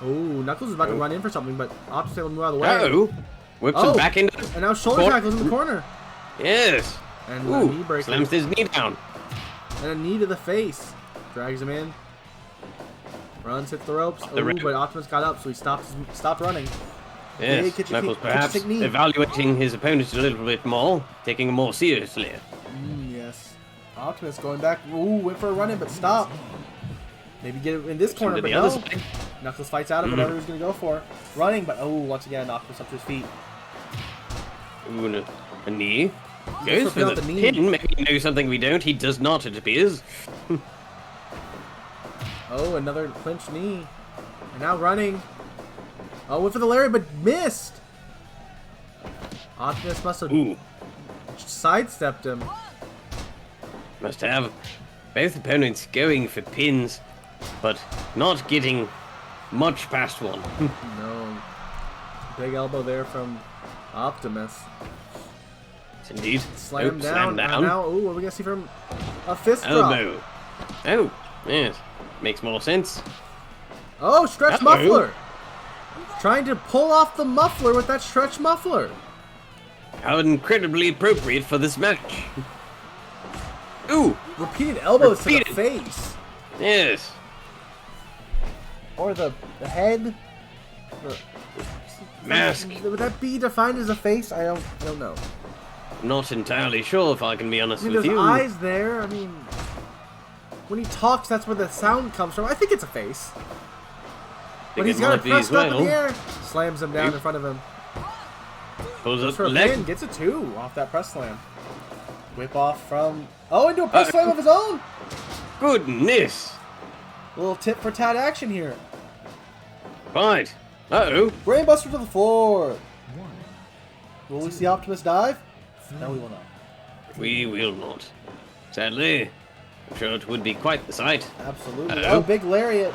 Oh, Knuckles is about to run in for something, but Optimus able to move out of the way. Oh, whips Oh. him back into. And now shoulder Cor- tackles in the corner. Yes. And Ooh, a knee breaker. slams his knee down. And a knee to the face. Drags him in. Runs, hits the ropes. The Ooh, rope. but Optimus got up, so he stopped running. Yes, Big kitchen Knuckles kick, perhaps kitchen kick knee. evaluating his opponent a little bit more, taking him more seriously. Yes. Optimus going back. Ooh, went for a run in, but stop. Maybe get it in this corner, to but the no. other side. Knuckles fights out of whatever he was going to go for. Running, but oh, once again, Optimus up to his feet. Ooh, and a knee. Just Goes flipping for out the the knee. pin. Maybe he knows something we don't. He does not, it appears. Oh, another clinch knee. And now running. Oh, went for the lariat, but missed. Optimus must have Ooh, sidestepped him. must have both opponents going for pins, but not getting much past one. No. Big elbow there from Optimus. Indeed. Slam Oh, down. And now, ooh, what are we going to see from a fist drop? Elbow. Oh, yes. Makes more sense. Oh, stretch Uh-oh. muffler. Trying to pull off the muffler with that stretch muffler. How incredibly appropriate for this match. Ooh, Repeated elbows to Repeated. the face. yes. Or the head. The Mask. Would that be defined as a face? I don't know. Not entirely sure if I can be I honest mean, with there's you. eyes there. I mean, when he talks, that's where the sound comes from. I think it's a face. But he's got it pressed up in the air. Slams him down in front of him. Pulls Goes up for the a leg. pin. Gets a 2 off that press slam. Whip off from... Oh, into a press slam of his own. Goodness. Little tip for tat action here. Right. Uh-oh. Brainbuster to the floor. Will we see Optimus dive? No, we will not. We will not. Sadly. I'm sure it would be quite the sight. Absolutely. Uh-oh. Oh, big lariat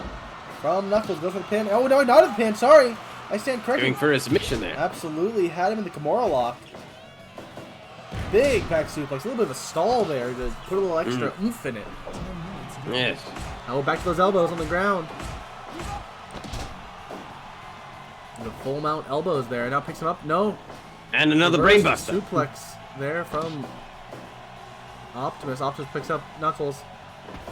from Knuckles. Go for the pin. Oh, no, not the pin. Sorry. I stand corrected. Going for a submission there. Absolutely. Had him in the Kimura lock. Big back suplex. A little bit of a stall there to put a little extra oomph in it. Yes. Now back to those elbows on the ground. The full mount elbows there. Now picks him up. No. And another Reverse brainbuster. suplex there from Optimus. Optimus picks up Knuckles.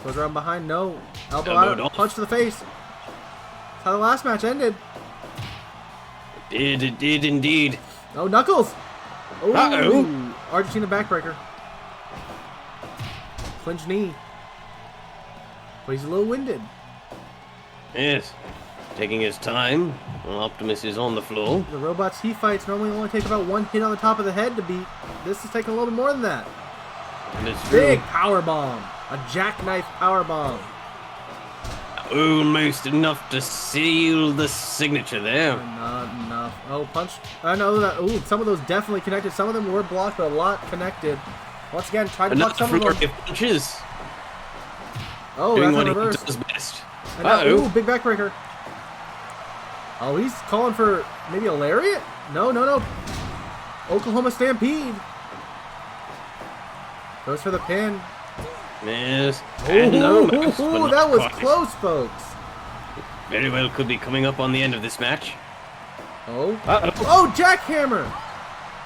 Goes around behind. No. Elbow Elbowed out. off. Punch to the face. That's how the last match ended. It did indeed. Oh, Knuckles. Ooh. Uh-oh. Argentina backbreaker. Clinch knee. But he's a little winded. Yes. taking his time. Well, Optimus is on the floor. The robots he fights normally only take about one hit on the top of the head to beat. This is taking a little bit more than that. And it's true. Big power bomb. A jackknife power bomb. Almost enough to seal the signature there. Not enough. Oh, punch. I know that. Ooh, some of those definitely connected. Some of them were blocked, but a lot connected. Once again, try to block some of them. Flurry of punches. Oh, Doing that's what a he reverse. does best. And now, Uh-oh. ooh, big backbreaker. Oh, he's calling for maybe a lariat? No, no, no. Oklahoma Stampede. Goes for the pin. Yes. Ooh, And ooh, almost, ooh, but not that was quite. close, folks. Very well could be coming up on the end of this match. Oh. Uh-oh. Oh, jackhammer.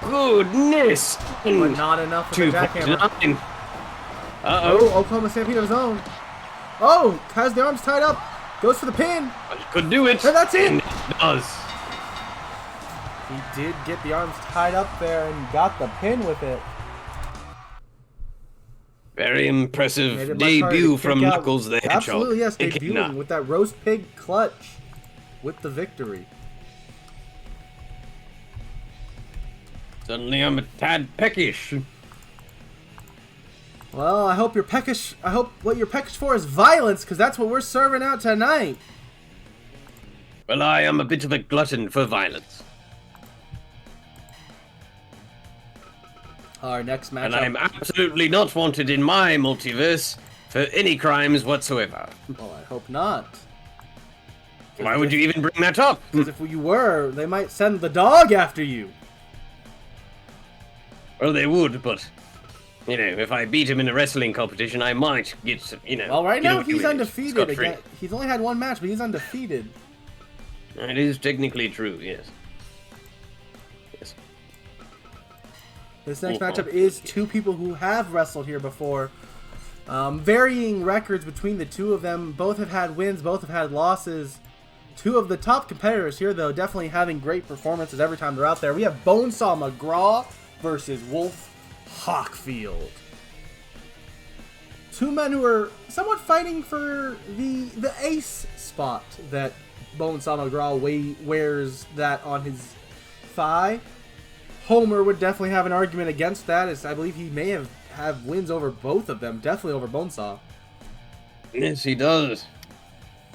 Goodness. But not enough for the jackhammer. 2.9. Oh, Uh-oh. Oklahoma Stampede of his own. Oh, has the arms tied up. Goes for the pin. Could do it. And that's it. And it does. He did get the arms tied up there and got the pin with it. Very Made impressive it much harder debut to from kick out. Knuckles the Hedgehog. Absolutely, yes, Kicking debuting up. with that roast pig clutch with the victory. Suddenly I'm a tad peckish. Well, I hope you're peckish. I hope what you're peckish for is violence, because that's what we're serving out tonight. Well, I am a bit of a glutton for violence. Our next matchup. And I'm absolutely not wanted in my multiverse for any crimes whatsoever. Oh, I hope not. Why would you even bring that up? Because if you were, they might send the dog after you. Well, they would, but, you know, if I beat him in a wrestling competition, I might get some, you know... Well, right get now away he's with it. undefeated. Scot-free. Again. He's only had one match, but he's undefeated. It is technically true, yes. Yes. This next Oh, matchup is two people who have wrestled here before. Varying records between the two of them. Both have had wins, both have had losses. Two of the top competitors here, though, definitely having great performances every time they're out there. We have Bonesaw McGraw versus Wolf Hawkfield. Two men who are somewhat fighting for the ace spot that Bonesaw McGraw wears that on his thigh. Homer would definitely have an argument against that, as I believe he may have wins over both of them, definitely over Bonesaw. Yes, he does.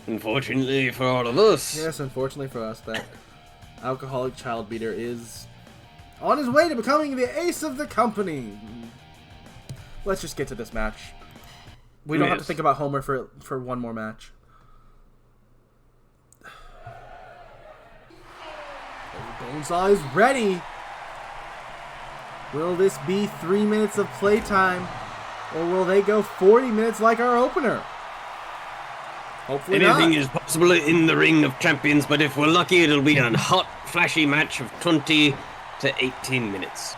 Unfortunately for all of us. Yes, unfortunately for us, that alcoholic child beater is on his way to becoming the ace of the company. Let's just get to this match. We don't have to Yes. think about Homer for one more match. Bonesaw is ready. Will this be 3 minutes of playtime, or will they go 40 minutes like our opener? Hopefully Anything not. is possible in the Ring of Champions, but if we're lucky, it'll be a hot, flashy match of 20 to 18 minutes.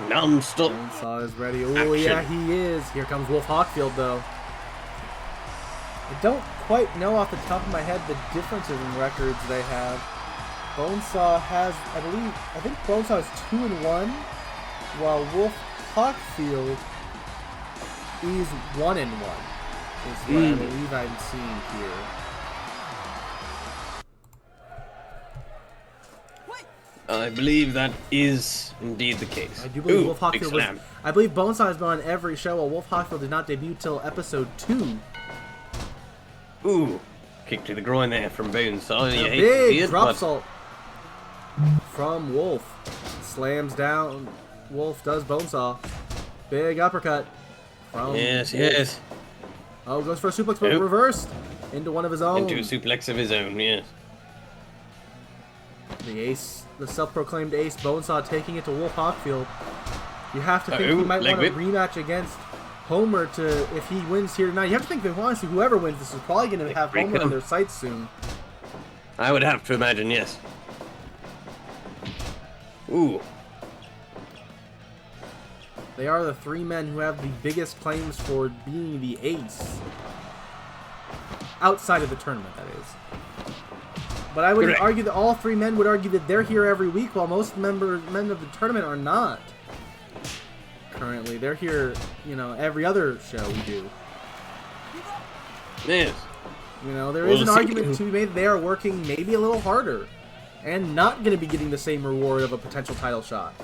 Non-stop. Bonesaw is ready. Oh, Action. yeah, he is. Here comes Wolf Hawkfield, though. I don't quite know off the top of my head the differences in records they have. Bonesaw has, I think Bonesaw is 2-1, while Wolf Hawkfield is 1-1. Is what I believe I'm seeing here. I believe that is indeed the case. I do believe Ooh, Wolf big Hawkfield was. slam. I believe Bonesaw has been on every show, while Wolf Hawkfield did not debut till episode 2. Ooh, kick to the groin there from Bonesaw. You A hate to see big it, drop but salt from Wolf. Slams down. Wolf does Bonesaw. Big uppercut from yes, Wolf. yes. Oh, goes for a suplex, but Nope. reversed into one of his own. Into a suplex of his own, yes. The ace, the self-proclaimed ace, Bonesaw taking it to Wolf Hawkfield. You have to think he Uh-oh, might leg want a whip. rematch against Homer to if he wins here tonight. You have to think that honestly, whoever wins this is probably going to have break Homer in him. their sights soon. I would have to imagine, yes. Ooh, They are the three men who have the biggest claims for being the ace. Outside of the tournament, that is. But I would Correct. argue that all three men would argue that they're here every week, while most men of the tournament are not. Currently, they're here, every other show we do. yes. You know, there is We'll an see. argument to be made they are working maybe a little harder and not going to be getting the same reward of a potential title shot.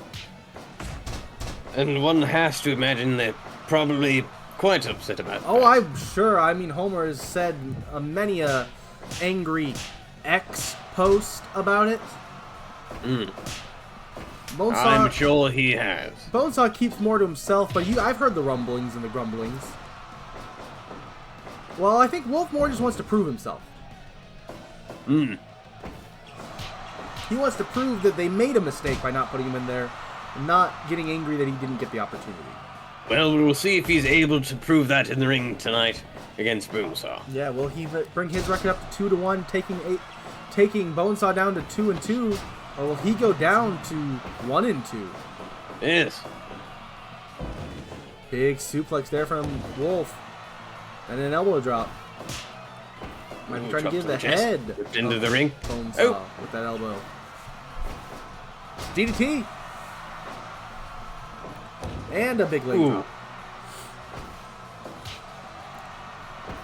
And one has to imagine they're probably quite upset about that. Oh, I'm sure. I mean, Homer has said many a angry X post about it. Bonesaw, I'm sure he has. Bonesaw keeps more to himself, but I've heard the rumblings and the grumblings. Well, I think Wolf more just wants to prove himself. He wants to prove that they made a mistake by not putting him in there, and not getting angry that he didn't get the opportunity. Well, we'll see if he's able to prove that in the ring tonight against Bonesaw. Yeah, will he bring his record up to 2-1, taking Bonesaw down to 2-2, or will he go down to 1-2? Yes. Big suplex there from Wolf, and an elbow drop. Might be trying to give the head Whipped into the ring. Bonesaw with that elbow. DDT. And a big leg drop.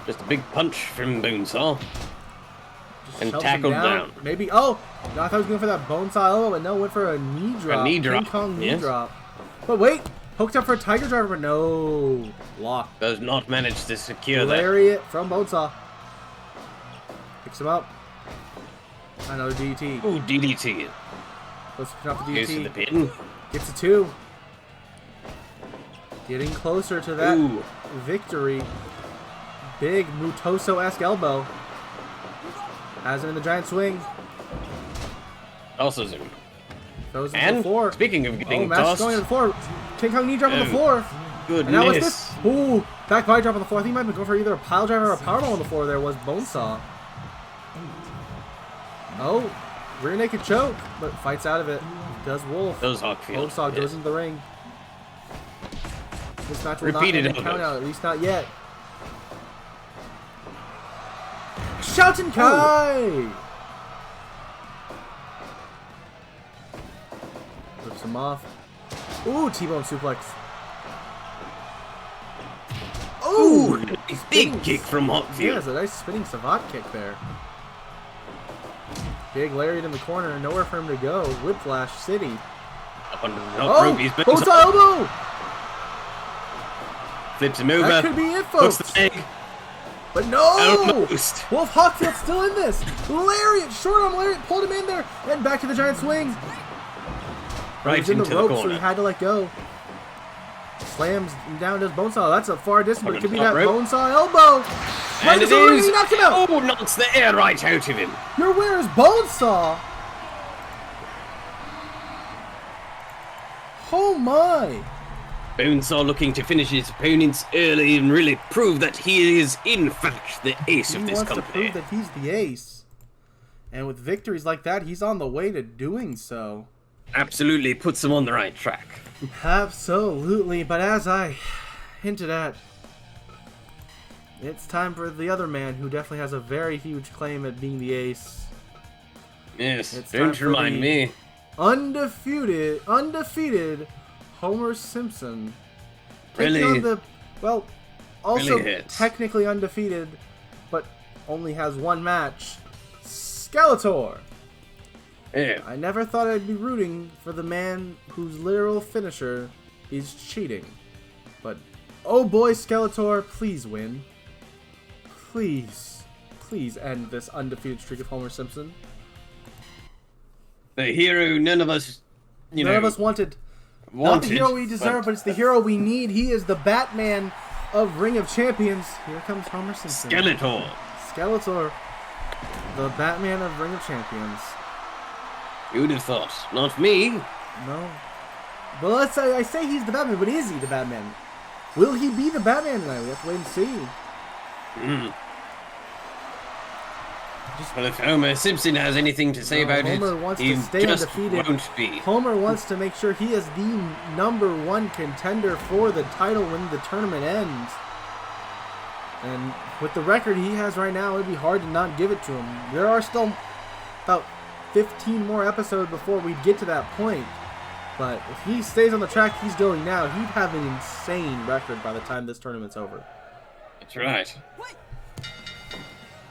Just a big punch from Bonesaw. And Shoves him tackled down. Maybe. Oh! No, I thought he was going for that Bonesaw elbow, but no, went for a knee drop. A knee drop. King Kong knee Yes. drop. But wait! Hooked up for a Tiger Driver, but no. Lock. Does not manage to secure that. Lariat from Bonesaw. Picks him up. Another DDT. Ooh, DDT. Let's pick up the Goes to the DDT. pin. Gets a 2. Getting closer to that Ooh. victory. Big Mutoso-esque elbow. Has him in the giant swing. Also zoom. Throws him to And the floor. speaking of getting Mask tossed, going to the floor. King Kong knee drop on the Oh, floor. goodness. And now what's this? Ooh, back body drop on the floor. I think he might be going for either a pile driver or a powerbomb on the floor. There was Bonesaw. Oh, rear naked choke, but fights out of it. Does Wolf. Those Hawkfield. Bonesaw goes yes. into the ring. This match will Repeated not end in count elbows. out, at least not yet. Shoutin' Kai! Rips him off. Ooh, T-bone suplex. Ooh, Ooh! a big kick from Yeah, Hawkfield. it's a nice spinning savate kick there. Big lariat in the corner, nowhere for him to go. Whiplash City. Up under the top Oh! rope, he's been Bonesaw elbow! flips him over. That could be it, Hooks folks. the leg. But no! Almost. Wolf Hawkfield's still in this. Lariat, short arm lariat, pulled him in there, and back to the giant swing. He Right was in into the the ropes, so corner. he had to let go. Slams down, does Bonesaw. That's a far distance, but it Up could be on that the top rope. Bonesaw elbow. Right And into it the ring, is. he knocked him out. Oh, knocks the air right out of him. Your winner is Bonesaw. Oh my. Bonesaw looking to finish his opponents early and really prove that he is, in fact, the ace of He this wants to company. prove that he's the ace. And with victories like that, he's on the way to doing so. Absolutely puts him on the right track. Absolutely, but as I hinted at, it's time for the other man who definitely has a very huge claim at being the ace. Yes, It's time don't for remind the- me. Undefeated Homer Simpson. Taking Really- on the, well, also really hits. technically undefeated, but only has one match, Skeletor. Yeah. I never thought I'd be rooting for the man whose literal finisher is cheating. But, oh boy, Skeletor, please win. Please, please end this undefeated streak of Homer Simpson. The hero none of us, None of us wanted. Not the hero we deserve, but it's the hero we need. He is the Batman of Ring of Champions. Here comes Homer Simpson. Skeletor. Skeletor, the Batman of Ring of Champions. Who'd have thought? Not me. No. Well, let's say I say he's the Batman, but is he the Batman? Will he be the Batman tonight? We have to wait and see. Well, if Homer Simpson has anything to say about Homer it, wants he to stay just undefeated. won't be. Homer wants to make sure he is the #1 contender for the title when the tournament ends. And with the record he has right now, it'd be hard to not give it to him. There are still about 15 more episodes before we get to that point. But if he stays on the track he's going now, he'd have an insane record by the time this tournament's over. That's right.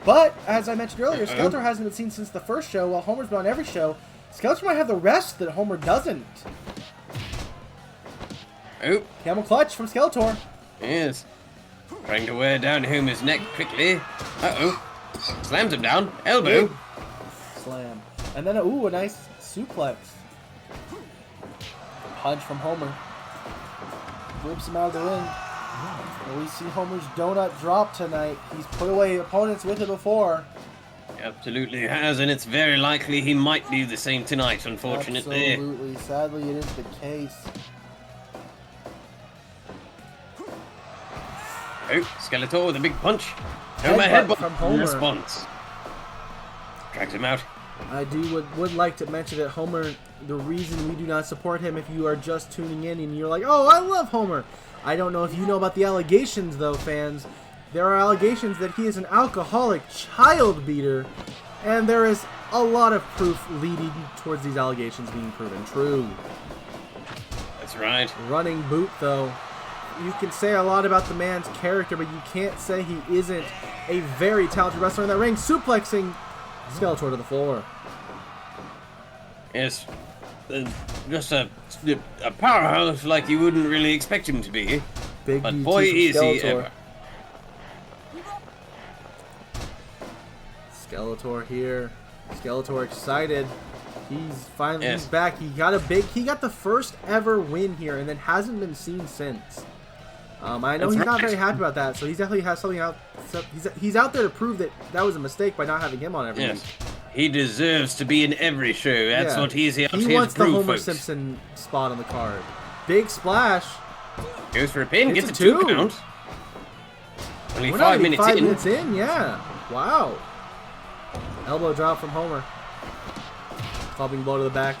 But, as I mentioned earlier, Skeletor hasn't been seen since the first show, while Homer's been on every show. Skeletor might have the rest that Homer doesn't. Oh, Camel clutch from Skeletor. yes. Trying to wear down Homer's neck quickly. Uh-oh. Slams him down. Elbow. Big slam. And then, ooh, a nice suplex. Punch from Homer. Whips him out of the ring. And we see Homer's donut drop tonight. He's put away opponents with it before. Absolutely has, and it's very likely he might do the same tonight, unfortunately. Absolutely. Sadly, it is the case. Oh, Skeletor with a big punch. Homer headbutt from Homer. in response. Drags him out. I would like to mention that Homer, the reason we do not support him, if you are just tuning in and you're like, oh, I love Homer. I don't know if you know about the allegations, though, fans. There are allegations that he is an alcoholic child beater, and there is a lot of proof leading towards these allegations being proven true. That's right. Running boot, though. You can say a lot about the man's character, but you can't say he isn't a very talented wrestler in that ring. Suplexing Skeletor to the floor. Yes. Just a powerhouse like you wouldn't really expect him to be. Big But DT boy, from is he Skeletor. ever. Skeletor here. Skeletor excited. He's finally Yes. he's back. He got the first ever win here, and then hasn't been seen since. I know That's he's not right. very happy about that, so he definitely has something out. So he's out there to prove that that was a mistake by not having him on every Yes. week. He deserves to be in every show. That's Yeah. what he's out He here wants to the prove, Homer folks. Simpson spot on the card. Big splash. Goes for a pin, It's gets a a 2 two. count. Only We're 5 not even minutes 5 in. minutes in, yeah. Wow. Elbow drop from Homer. Clubbing blow to the back.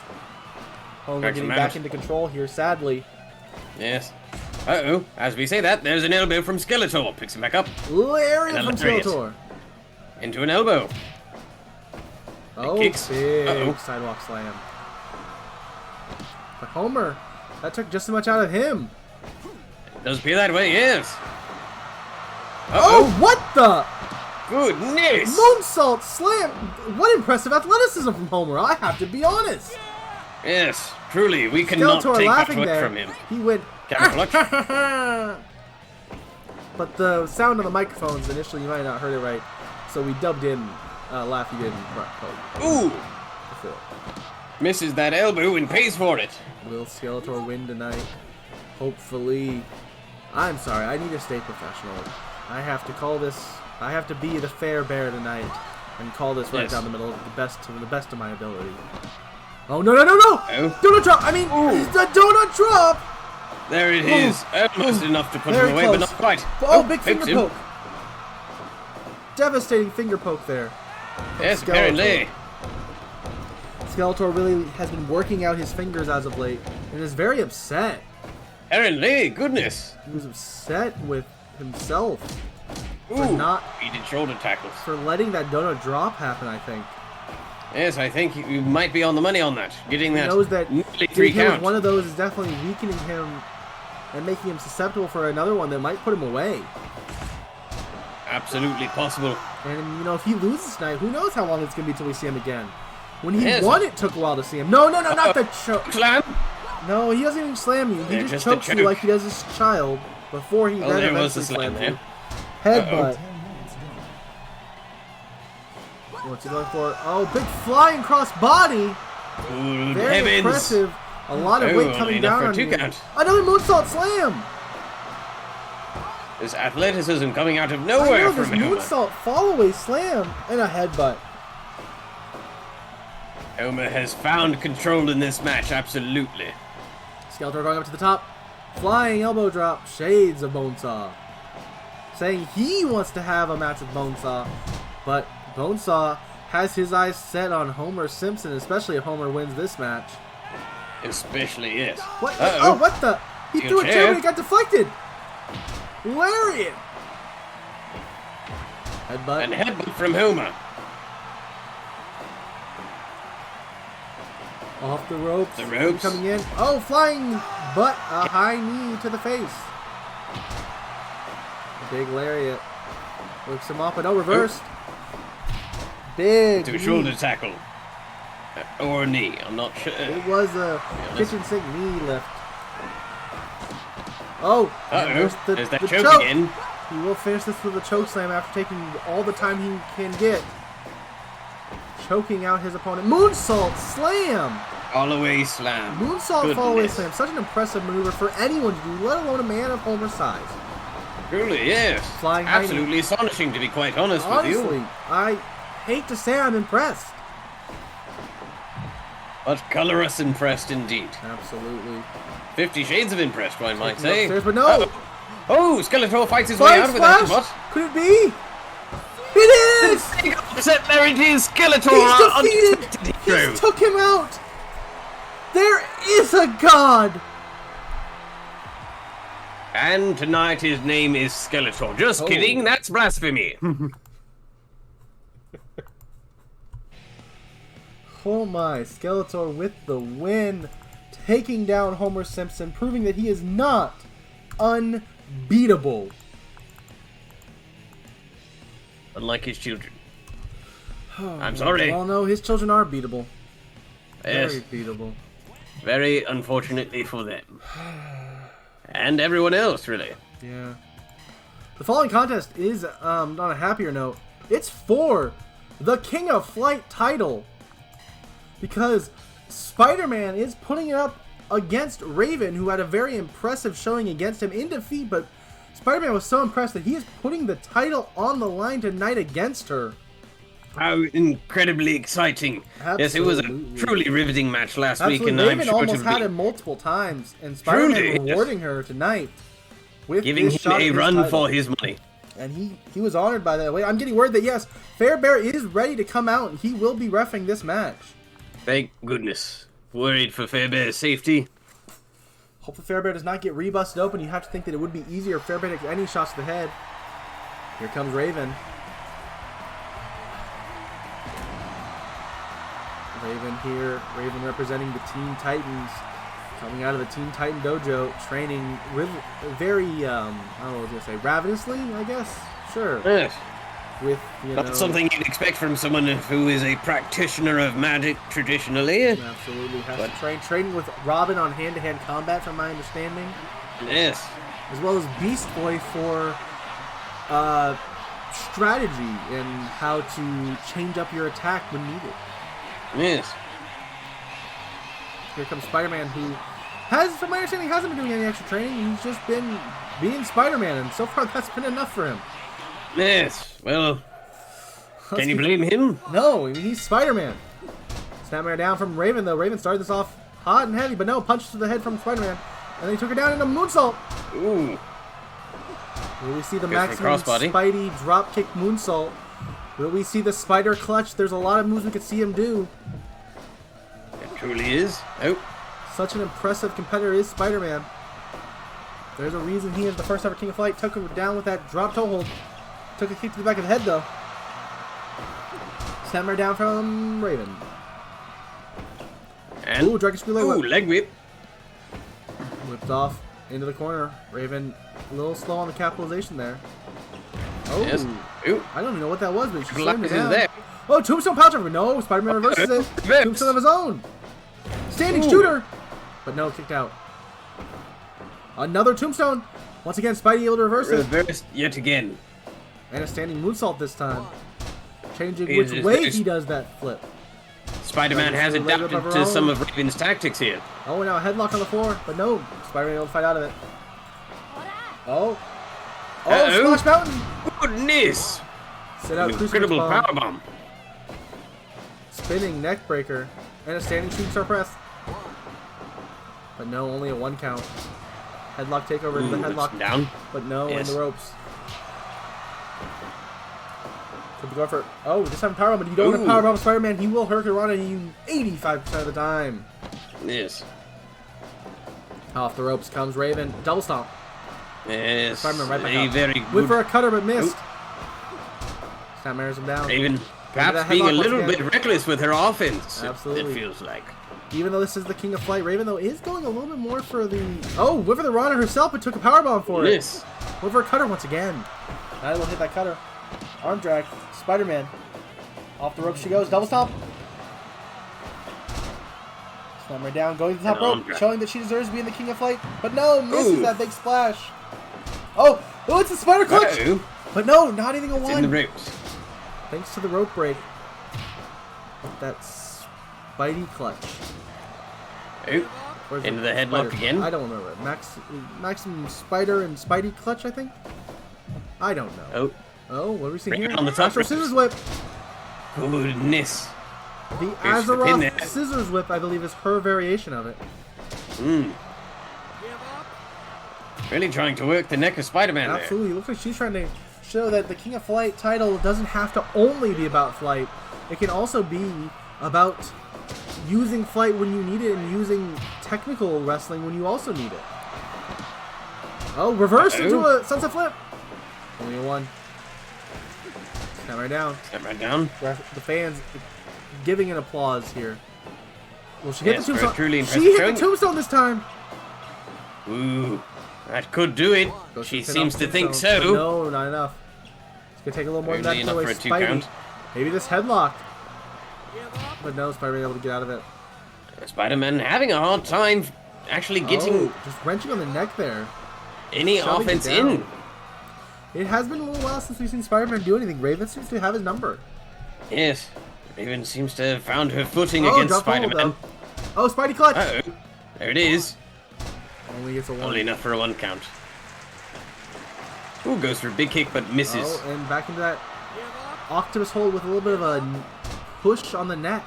Homer Drags getting him back out. into control here, sadly. Yes. Uh-oh. As we say that, there's an elbow from Skeletor. Picks him back up. Lariat And from a lariat. Skeletor. Into an elbow. Oh, kicks. big Uh-oh. sidewalk slam. But Homer, that took just as much out of him. Does appear that way, yes. Oh, Uh-oh. what the? Goodness! Moonsault slam. What impressive athleticism from Homer, I have to be honest. Yes, truly, we cannot Skeletor take that laughing away there. from him. He went. Camel clutch. But the sound of the microphones initially, you might not heard it right, so we dubbed in laugh you didn't poke. Ooh! Misses that elbow and pays for it. Will Skeletor win tonight? Hopefully. I'm sorry, I need to stay professional. I have to call this. I have to be the fair bear tonight and call this right Yes. down the middle, to the best of my ability. Oh no no no no! Oh. Donut drop! I mean, the donut drop! There it is. Almost enough to put Very him away, close. but not quite. Oh, big pokes finger him. poke! Devastating finger poke there. from Yes, Skeletor. apparently. Skeletor really has been working out his fingers as of late and is very upset. Apparently, goodness. He was upset with himself Ooh, not- he did shoulder tackles. for letting that donut drop happen, I think. Yes, I think you might be on the money on that. Getting He that knows that nearly 3 hitting count. one of those is definitely weakening him and making him susceptible for another one that might put him away. Absolutely possible. And, you know, if he loses tonight, who knows how long it's going to be till we see him again. When he Yes. won, it took a while to see him. No, no, no, not the choke. Slam. No, he doesn't even slam you. He Yeah, just just the chokes you choke. like he does his child before he Oh, then there was the eventually slam slams there. you. Headbutt. What's he going for? Oh, big flying cross body. Ooh, Very heavens. impressive. A lot of Oh, weight only coming enough down for a on 2 you. count. Another moonsault slam. There's athleticism coming out of I nowhere know, this from Homer. moonsault follow-away slam and a headbutt. Homer has found control in this match, absolutely. Skeletor going up to the top. Flying elbow drop. Shades of Bonesaw. Saying he wants to have a match with Bonesaw. But Bonesaw has his eyes set on Homer Simpson, especially if Homer wins this match. Especially, yes. What? Uh-oh. Oh, what the? He Steel threw a chair. chair and it got deflected. Lariat. Headbutt. And headbutt from Homer. Off the ropes. The ropes. Coming in. Oh, flying butt. A high knee to the face. Big lariat. Whips him off, but no reversed. Big to a knee. shoulder tackle. Or a knee, I'm not sure. It was a kitchen sink knee lift. Oh, and There's that choke again. He will finish this with a choke slam after taking all the time he can get. Choking out his opponent. Moonsault slam! All-away slam. Moonsault fall-away slam. Such an impressive maneuver for anyone to do, let alone a man of Homer's size. Truly, yes. Flying high absolutely astonishing, to be quite honest Honestly, with you. I hate to say I'm impressed. But colorous impressed indeed. Absolutely. 50 Shades of impressed, one might Taking say. upstairs, but no. Oh, Skeletor fights his way Flying out with that splash? shot. Could it be? It is! Big upset, there it is. Skeletor He's defeated! He took him out! There is a god! And tonight his name is Skeletor. Just kidding, that's blasphemy. Oh my, Skeletor with the win. Taking down Homer Simpson, proving that he is not unbeatable. Unlike his children. I'm sorry. Well, no, his children are beatable. Yes. Very beatable. Very unfortunately for them. And everyone else, really. Yeah. The following contest is, on a happier note, it's for the King of Flight title. Because Spider-Man is putting it up against Raven, who had a very impressive showing against him in defeat, but Spider-Man was so impressed that he is putting the title on the line tonight against her. How incredibly exciting. Absolutely. Yes, it was a truly riveting match last week, and Raven I'm sure almost to had be him multiple times, and Spider-Man Truly, yes. rewarding her tonight with giving this him shot a at his run title. for his money. And he was honored by that. Wait, I'm getting word that yes, Fairbear is ready to come out, and he will be reffing this match. Thank goodness. Worried for Fairbear's safety. Hopefully Fairbear does not get rebusted open. You have to think that it would be easier if Fairbear takes any shots to the head. Here comes Raven. Raven here. Raven representing the Teen Titans. Coming out of the Teen Titan dojo. Training very, I don't know what I was going to say, ravenously, I guess? Sure. Yes. With, you know... Not something you'd expect from someone who is a practitioner of magic traditionally. Absolutely. Has to train. Training with Robin on hand-to-hand combat, from my understanding. Yes. As well as Beast Boy for strategy and how to change up your attack when needed. Yes. Here comes Spider-Man, who has, from my understanding, hasn't been doing any extra training. He's just been being Spider-Man, and so far that's been enough for him. Yes. Well, can you blame him? No, I mean, he's Spider-Man. Snapmare down from Raven, though. Raven started this off hot and heavy, but no, punches to the head from Spider-Man. And then he took her down in a moonsault. Ooh. Will we see the Goes for maximum crossbody. Spidey dropkick moonsault? Will we see the spider clutch? There's a lot of moves we could see him do. It truly is. Oh. Such an impressive competitor is Spider-Man. There's a reason he is the first ever King of Flight. Took him down with that drop toe hold. Took a kick to the back of the head, though. Snapmare down from Raven. And Ooh, Dragon Screw leg whip. leg whip. Whipped off into the corner. Raven a little slow on the capitalization there. Oh, Yes. Ooh. I don't even know what that was, but she Good slammed luck it is down. there. Oh, Tombstone Pouch over. No, Spider-Man reverses it. Reverse. Tombstone of his own. Standing Ooh. shooter. But no, kicked out. Another Tombstone. Once again, Spidey able to reverse it. Reversed yet again. And a standing moonsault this time. Changing It which is- way it's- he does that flip. Spider-Man has Leg whip of adapted her to own. some of Raven's tactics here. Oh, now a headlock on the floor. But no, Spider-Man able to fight out of it. Oh. Oh, Uh-oh. Splash Mountain. Goodness! Sit out An Crucifix incredible Bomb. powerbomb. Spinning neck breaker. And a standing shooting star press. But no, only a 1 count. Headlock takeover into the headlock. Down. But no, Yes. in the ropes. Could be going for. Oh, this time powerbomb, but you don't have Ooh. powerbomb Spider-Man. He will hurricane you 85% of the time. Yes. Off the ropes comes Raven. Double stomp. Yes. Spider-Man right back a up. very Went good. for a cutter, but missed. Snapmares him down. Raven that perhaps being headlock a once little again. bit reckless with her offense. Absolutely. It feels like. Even though this is the King of Flight, Raven, though, is going a little bit more for the... Oh, went for the Rana herself, but took a powerbomb for it. Miss. Went for a cutter once again. I will hit that cutter. Arm drag. Spider-Man. Off the rope she goes. Double stomp. Slam her down. Going to the top rope. Showing that she deserves to be in the King of Flight. But no, misses that big splash. Oh, it's a spider clutch. Uh-oh. But no, not even a It's one. in the ropes. Thanks to the rope break. That Spidey clutch. Oh, Where's into the headlock spider? again. I don't remember. Maximum Spider and Spidey clutch, I think? I don't know. Oh, Oh, what are we seeing Bring here? it on the top Astro ropes. Scissors Whip. goodness. The Here's the pin there. Azeroth Scissors Whip, I believe, is her variation of it. Really trying to work the neck of Spider-Man there. Absolutely. Looks like she's trying to show that the King of Flight title doesn't have to only be about flight. It can also be about using flight when you need it and using technical wrestling when you also need it. Oh, reversed into a sunset flip. Only a one. Snap right down. Step right down. The fans giving an applause here. Well, she hit Yes, the very tombstone. truly She impressive hit showing. the tombstone this time. Ooh, that could do it. Goes She for the pin seems off to think tombstone, but so. No, not enough. It's gonna take a little more than that Barely to enough away for a 2 Spidey. count. Maybe this headlock. But no, Spider-Man able to get out of it. Spider-Man having a hard time actually getting Oh, just wrenching on the neck there. any shoving it offense down. in. It has been a little while since we've seen Spider-Man do anything. Raven seems to have his number. Yes, Raven seems to have found her footing Oh, against drop hold, Spider-Man. though. Oh, Spidey clutch. Uh-oh, there it is. Only gets a one. Only enough for a 1 count. Ooh, goes for a big kick but misses. Oh, and back into that octopus hold with a little bit of a push on the neck.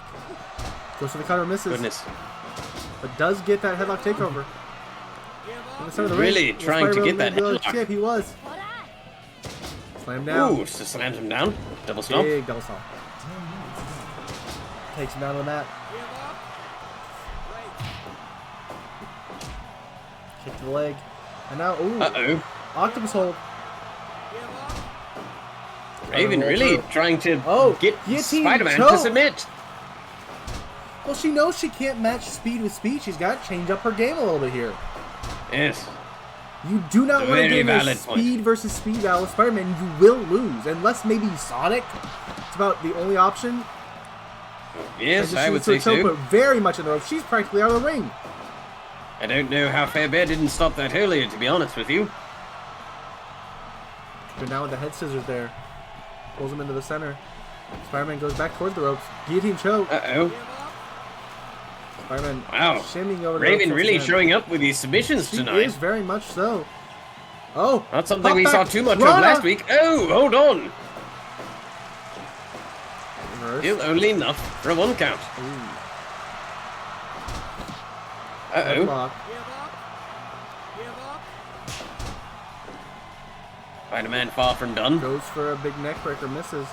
Goes for the cutter, misses. Goodness. But does get that headlock takeover. In the center of the Really ring. trying to get that headlock. Chip, he was. Slam down. Ooh, just slams him down. Double stomp. Big double stomp. Takes him down to the mat. Kick to the leg. And now, ooh, Uh-oh. octopus hold. Raven roll really through. trying to Oh, get guillotine Spider-Man choke. to submit. Well, she knows she can't match speed with speed. She's got to change up her game a little bit here. Yes. You do not want to Very give a valid point. speed versus speed battle with Spider-Man. You will lose. Unless maybe Sonic. It's about the only option. Yes, And I she would was to say a choke, so. but very much in the rope. She's practically out of the ring. I don't know how Fairbear didn't stop that earlier, to be honest with you. But now with the head scissors there. Pulls him into the center. Spider-Man goes back towards the ropes. Guillotine choke. Uh-oh. Spider-Man Wow. shimmying over the Raven ropes really once again. showing up with these submissions She tonight. is very much so. Oh, Not something pop we back. saw too much Rana. of last week. Oh, hold on. Reverse. Still only enough for a 1 count. Uh-oh. Headlock. Spider-Man far from done. Goes for a big neck breaker, misses.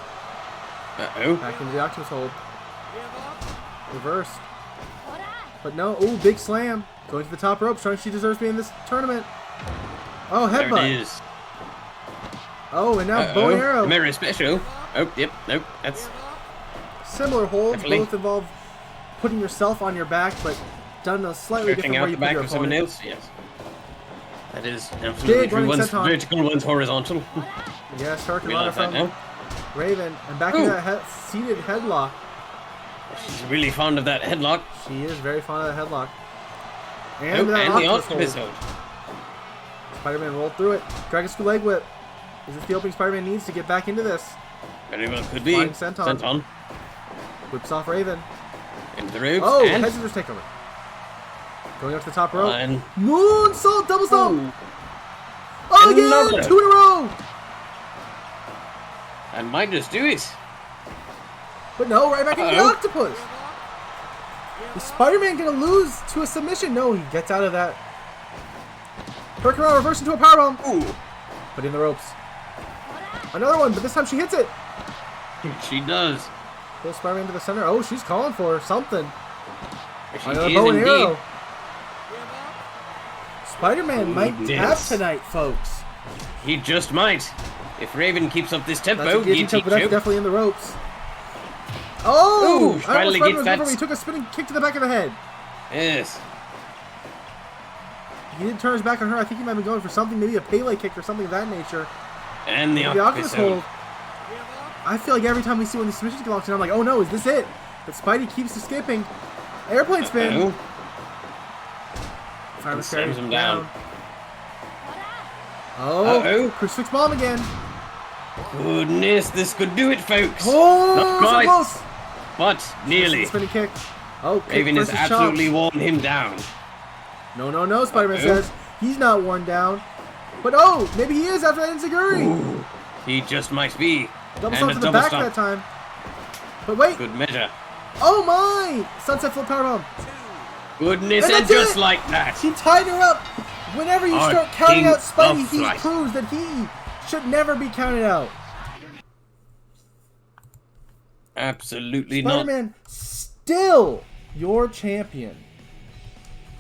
Uh-oh. Back into the octopus hold. Reversed. But no, ooh, big slam. Going to the top rope, showing she deserves to be in this tournament. Oh, There it headbutt. is. Oh, and now bow and The arrow. mirror special. Oh, yep, nope, that's... Similar holds, Definitely. both involve putting yourself on your back, but done a slightly Stretching different out way the you put back your of someone opponent. else, yes. That is absolutely Big true. running One's senton. vertical, one's horizontal. Yes, Hurricane Realize that from now. Raven, and back Ooh. into that seated headlock. She's really fond of that headlock. She is very fond of that headlock. Oh, And, that and the octopus octopus hold. hold. Spider-Man rolled through it. Dragon Screw Leg Whip. Is this the opening Spider-Man needs to get back into this? Very well could be. Flying senton. Senton. Whips off Raven. Into the ropes. Oh, and head scissors takeover. Going up to the top rope. one. Moonsault, double stomp. Ooh, Oh, again, another. 2 in a row. that might just do it. But no, right back into the Uh-oh. octopus. Is Spider-Man gonna lose to a submission? No, he gets out of that. Hurricane reverse into a powerbomb. Ooh, Put in the ropes. Another one, but this time she hits it. she does. Pulls Spider-Man to the center. Oh, she's calling for something. She Another is bow and indeed. arrow. Spider-Man might Goodness. have tonight, folks. He just might. If Raven keeps up this That's tempo, a guillotine guillotine choke, but that's choke. definitely in the ropes. Oh! Ooh, finally Spider-Man gets was that over. He took a spinning kick to the back of the head. Yes. He didn't turn his back on her. I think he might be going for something, maybe a Pele kick or something of that nature. And the The octopus octopus hold. hold. I feel like every time we see one of these submissions get locked in, I'm like, oh no, is this it? But Spidey keeps escaping. Airplane spin. And slams him down. Oh, crucifix bomb again. Goodness, this could do it, folks. Oh, not quite, so close. but nearly. Spinning kick. Oh, kick Raven has versus absolutely chop. worn him down. No, Spider-Man says he's not worn down. But oh, maybe he is after that enziguri. Ooh, he just might be. Double And stomp a to the double back stomp. that time. But wait. Good measure. Oh my! Sunset flip powerbomb. Goodness, And and that's just it. like that. He tied her up. Whenever you Our start counting king out Spidey, of he flight. proves that he should never be counted out. Absolutely not. Spider-Man still your champion.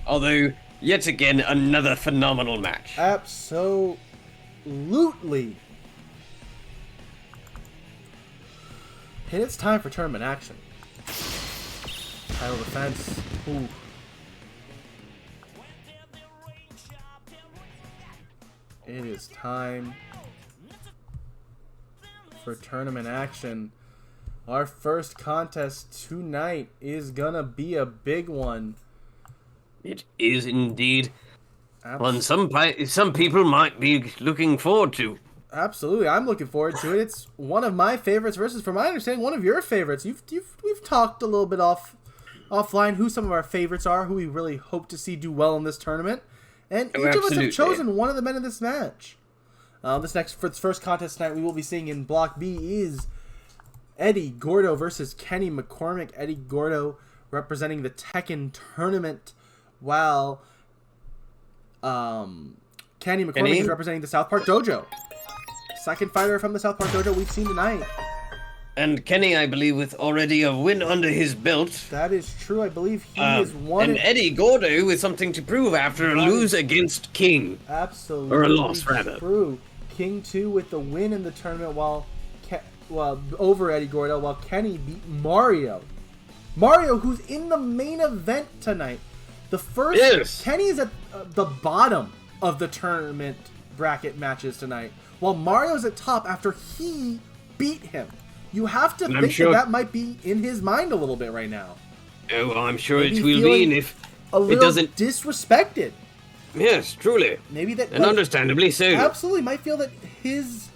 Although, yet again, another phenomenal match. Absolutely. And it's time for tournament action. Title defense. Ooh. It is time for tournament action. Our first contest tonight is gonna be a big one. It is indeed one Absolutely. some people might be looking forward to. Absolutely, I'm looking forward to it. It's one of my favorites versus, from my understanding, one of your favorites. We've talked a little bit offline who some of our favorites are, who we really hope to see do well in this tournament, and each of us have chosen one of the men in this match. For this first contest tonight, we will be seeing in Block B is Eddie Gordo versus Kenny McCormick. Eddie Gordo representing the Tekken tournament, while Kenny McCormick is representing the South Park Dojo. Second fighter from the South Park Dojo we've seen tonight. And Kenny, I believe, with already a win under his belt. That is true. I believe he is one. And Eddie Gordo with something to prove after a lose against King. Absolutely. Or a loss, rather. True. King II with the win in the tournament over Eddie Gordo, while Kenny beat Mario. Mario, who's in the main event tonight. The first. Yes. Kenny is at the bottom of the tournament bracket matches tonight, while Mario's at top after he beat him. You have to think that might be in his mind a little bit right now. Oh, I'm sure Maybe it will be, and if it doesn't disrespected. Yes, truly. Maybe that, and understandably so. Absolutely, might feel that his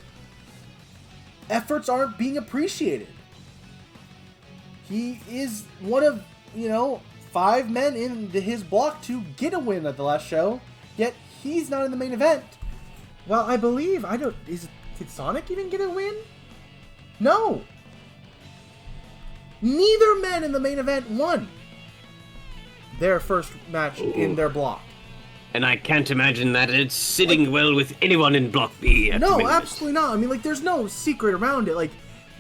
efforts aren't being appreciated. He is one of 5 men in his block to get a win at the last show, yet he's not in the main event. Well, I believe did Sonic even get a win? No. Neither man in the main event won their first match in their block. And I can't imagine that it's sitting well with anyone in Block B. No, absolutely not. I mean, there's no secret around it.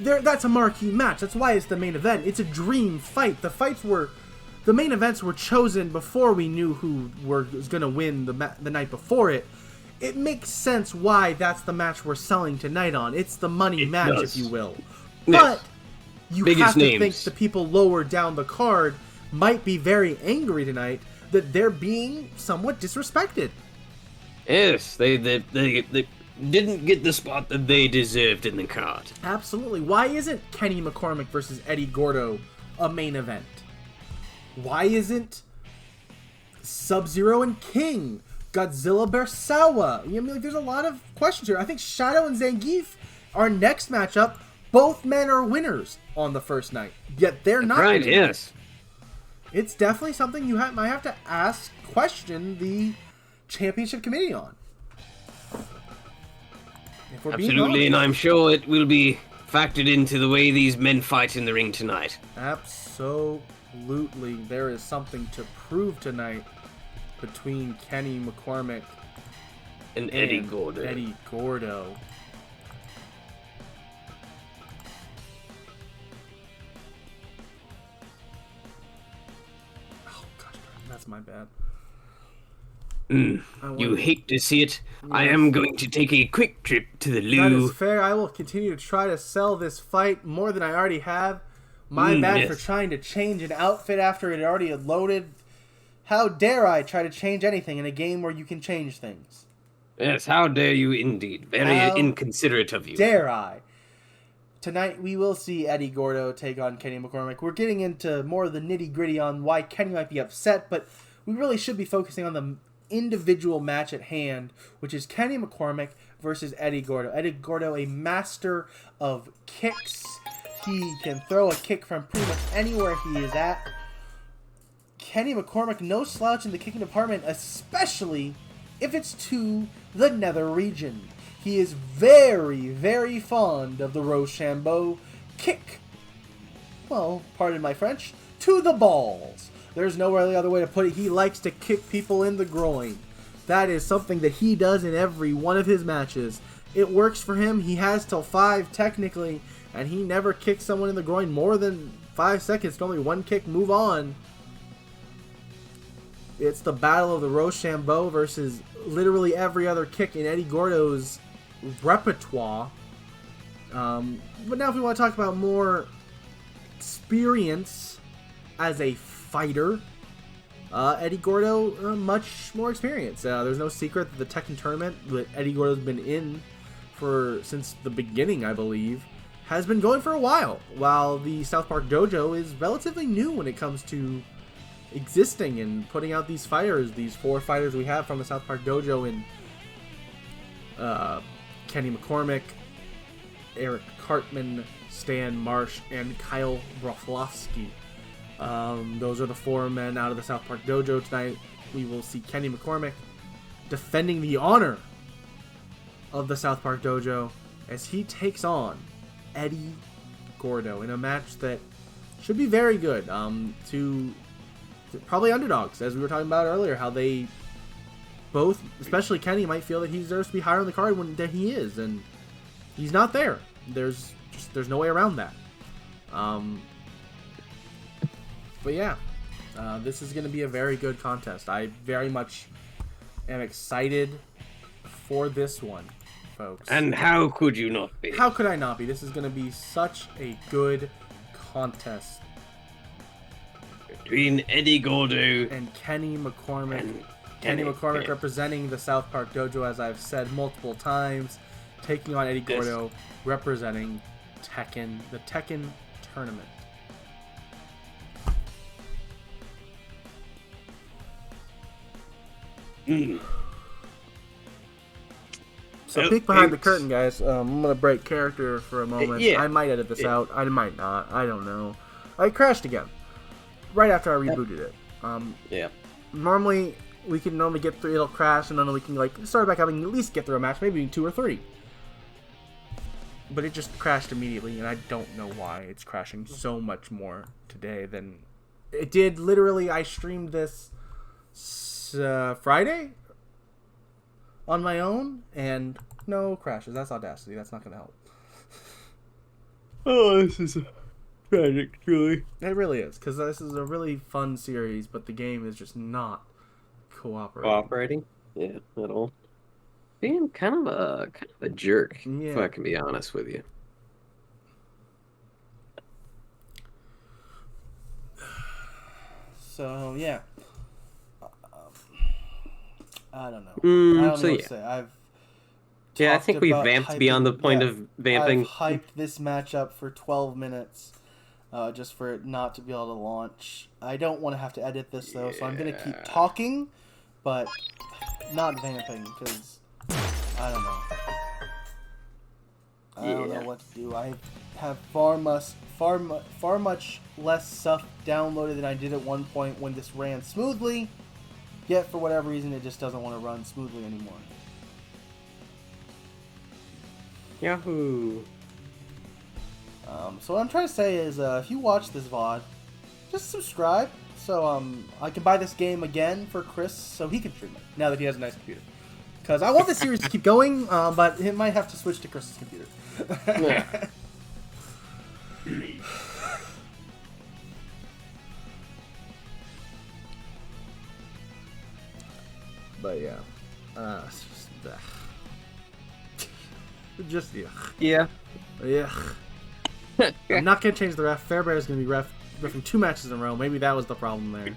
That's a marquee match. That's why it's the main event. It's a dream fight. The main events were chosen before we knew who was going to win the night before it. It makes sense why that's the match we're selling tonight on. It's the money match, if you will. But you have to think the people lower down the card might be very angry tonight that they're being somewhat disrespected. Yes, they didn't get the spot that they deserved in the card. Absolutely. Why isn't Kenny McCormick versus Eddie Gordo a main event? Why isn't Sub-Zero and King, Godzilla Bersawa? There's a lot of questions here. I think Shadow and Zangief, our next matchup, both men are winners on the first night, yet they're not. Right, winners. yes. It's definitely something you might have to question the championship committee on. Absolutely, and I'm sure it will be factored into the way these men fight in the ring tonight. Absolutely. There is something to prove tonight between Kenny McCormick and Eddie Gordo. Eddie Gordo. Oh, gosh, that's my bad. You hate to see it. Yes. I am going to take a quick trip to the loo. That is fair. I will continue to try to sell this fight more than I already have. My bad for trying to change an outfit after it already had loaded. How dare I try to change anything in a game where you can change things? Yes, how dare you indeed. Very inconsiderate of you. Dare I? tonight we will see Eddie Gordo take on Kenny McCormick. We're getting into more of the nitty-gritty on why Kenny might be upset, but we really should be focusing on the individual match at hand, which is Kenny McCormick versus Eddie Gordo. Eddie Gordo, a master of kicks. He can throw a kick from pretty much anywhere he is at. Kenny McCormick, no slouch in the kicking department, especially if it's to the nether region. He is very, very fond of the Rochambeau kick. Well, pardon my French, to the balls. There's no really other way to put it. He likes to kick people in the groin. That is something that he does in every one of his matches. It works for him. He has till 5 technically, and he never kicks someone in the groin more than 5 seconds. Normally one kick, move on. It's the battle of the Rochambeau versus literally every other kick in Eddie Gordo's repertoire. But now if we want to talk about more experience as a fighter, Eddie Gordo, much more experience. There's no secret that the Tekken tournament that Eddie Gordo's been in since the beginning, I believe, has been going for a while the South Park Dojo is relatively new when it comes to existing and putting out these fighters, these 4 fighters we have from the South Park Dojo in Kenny McCormick, Eric Cartman, Stan Marsh, and Kyle Broflovsky. Those are the 4 men out of the South Park Dojo tonight. We will see Kenny McCormick defending the honor of the South Park Dojo as he takes on Eddie Gordo in a match that should be very good. To probably underdogs, as we were talking about earlier, how they both, especially Kenny, might feel that he deserves to be higher on the card than he is, and he's not there. There's no way around that. But yeah, this is going to be a very good contest. I very much am excited for this one, folks. And how could you not be? How could I not be? This is going to be such a good contest. Between Eddie Gordo and Kenny McCormick. Kenny McCormick representing the South Park Dojo, as I've said multiple times, taking on Eddie Gordo representing Tekken, the Tekken tournament. So peek behind the curtain, guys. I'm gonna break character for a moment. I might edit this out. I might not. I don't know. I crashed again right after I rebooted it. Normally we can get through. It'll crash, and then we can start back up and at least get through a match, maybe 2 or 3. But it just crashed immediately, and I don't know why it's crashing so much more today than it did. Literally, I streamed this Friday on my own, and no crashes. That's Audacity. That's not going to help. Oh, this is tragic, truly. It really is, because this is a really fun series, but the game is just not cooperating. Yeah, at all. Being kind of a jerk, if I can be honest with you. So yeah, I don't know. I don't know what to say. I think we vamped beyond the point of vamping. I've hyped this matchup for 12 minutes, just for it not to be able to launch. I don't want to have to edit this though, so I'm gonna keep talking, but not vamping because I don't know. I don't know what to do. I have far much less stuff downloaded than I did at one point when this ran smoothly. Yet for whatever reason, it just doesn't want to run smoothly anymore. Yahoo! So what I'm trying to say is, if you watch this VOD, just subscribe so I can buy this game again for Chris so he can stream it now that he has a nice computer. Because I want this series to keep going, but it might have to switch to Chris's computer. But yeah, it's just yeah. I'm not gonna change the ref. Fairbear's gonna be refing 2 matches in a row. Maybe that was the problem there.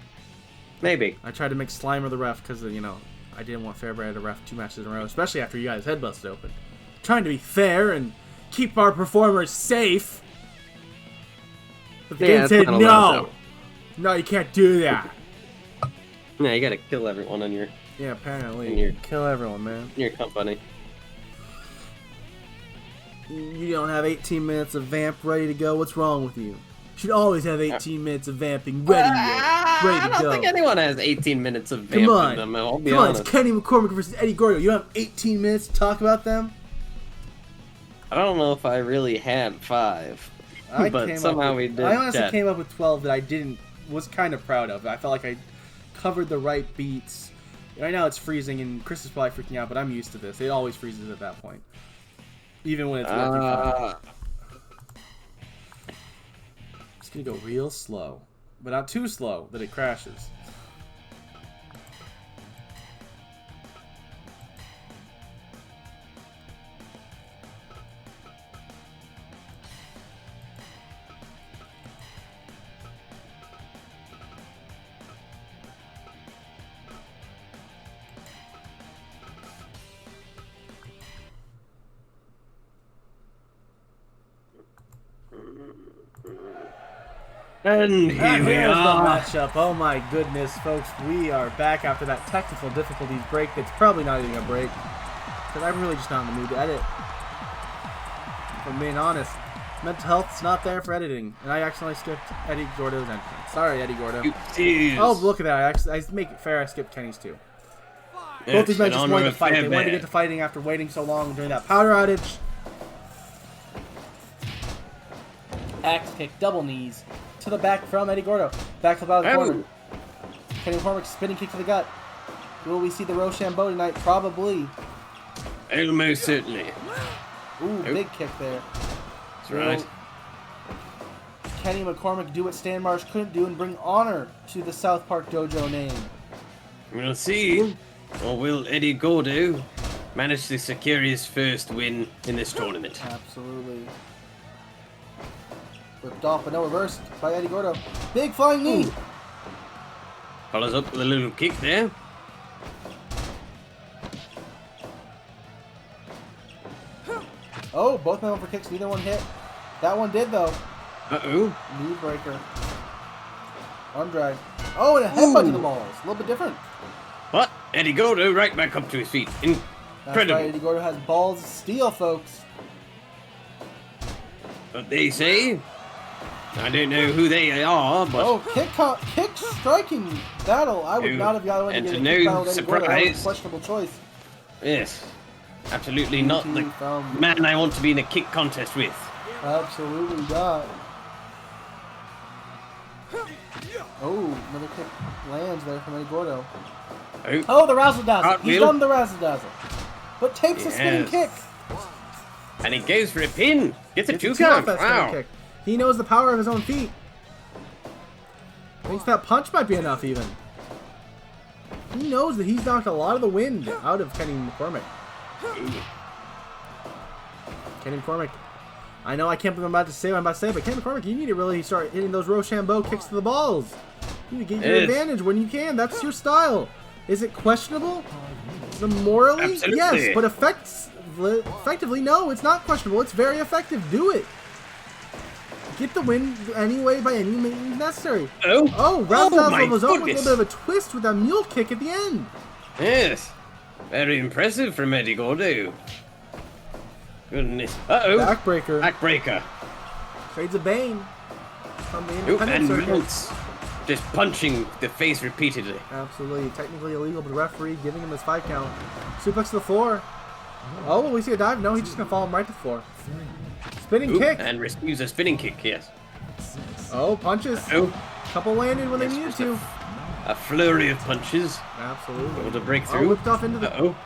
Maybe I tried to make Slimer the ref because I didn't want Fairbear to ref 2 matches in a row, especially after you guys head busted open. Trying to be fair and keep our performers safe. But the Yeah, game it's said not allowed, no. No, you can't do that. Yeah, you gotta kill everyone on your Yeah, apparently. And you're- Kill everyone, man. company. You don't have 18 minutes of vamp ready to go. What's wrong with you? You should always have 18 minutes of vamping ready to I don't go. think anyone has 18 minutes of Come vamping on. them. I'll be Come on, honest. it's Kenny McCormick versus Eddie Gordo. You don't have 18 minutes to talk about them? I don't know if I really had 5, but somehow we did. I honestly that. came up with 12 that I was kind of proud of. I felt like I covered the right beats. Right now it's freezing and Chris is probably freaking out, but I'm used to this. It always freezes at that point. Even when it's working fine. Just gonna go real slow. But not too slow that it crashes. And here we Here's the are. matchup. Oh my goodness, folks. We are back after that technical difficulties break that's probably not even a break. Because I'm really just not in the mood to edit. If I'm being honest. Mental health's not there for editing. And I accidentally skipped Eddie Gordo's entrance. Sorry, Eddie Gordo. Oh, look at that. I make it fair. I skipped Kenny's too. Both these men just wanted to fight. They wanted to get to fighting after waiting so long during that powder outage. Axe kick, double knees. To the back from Eddie Gordo. Backflip out of the corner. Kenny McCormick spinning kick to the gut. Will we see the Rochambeau tonight? Probably. Almost certainly. Ooh, big kick there. That's right. Kenny McCormick do what Stan Marsh couldn't do and bring honor to the South Park Dojo name. We'll see. Or will Eddie Gordo manage to secure his first win in this tournament? Absolutely. Ripped off, but no reversed by Eddie Gordo. Big flying knee. Ooh. Follows up with a little kick there. Oh, both men went for kicks. Neither one hit. That one did, though. Uh-oh. Knee breaker. Arm drag. Oh, and a headbutt to the balls. A little bit different. But Eddie Gordo right back up to his feet. That's Incredible. right, Eddie Gordo has balls of steel, folks. But they say, I don't know who they are, but Oh, kick striking battle. I would not have got away to and get a to kick no battle with Eddie Gordo. That was a surprise- questionable choice. yes, absolutely not the From- man I want to be in a kick contest with. Absolutely not. Oh, another kick lands there from Eddie Gordo. Oh, the razzle dazzle. He's Cartwheel. done the razzle dazzle. But takes a spinning Yes. kick. And he goes for a pin. Gets a Gets two two off count. that spinning Wow. kick. He knows the power of his own feet. Thinks that punch might be enough even. He knows that he's knocked a lot of the wind out of Kenny McCormick. Kenny McCormick. I know I can't believe I'm about to say what I'm about to say, but Kenny McCormick, you need to really start hitting those Rochambeau kicks to the balls. You need to get your Yes. advantage when you can. That's your style. Is it questionable? Morally? Absolutely. Yes, but effectively, no, it's not questionable. It's very effective. Do it. Get the win anyway by any means necessary. Oh, Razzle my was up with a goodness. little bit of a twist with that mule kick at the end. Yes. Very impressive from Eddie Gordo. Goodness. Uh-oh. Backbreaker. Backbreaker. Trades of Bane from the Oh, independent and circuit. Mounts. Just punching the face repeatedly. Absolutely. Technically illegal, but the referee giving him his 5 count. Suplex to the floor. Oh, will we see a dive? No, he's just going to follow him right to the floor. Spinning Ooh, kick. and receives a spinning kick, yes. Oh, punches. Oh, Couple landed when they Yes, needed just to. a flurry of punches. Absolutely. Able to break Oh, through. whipped off into the Uh-oh.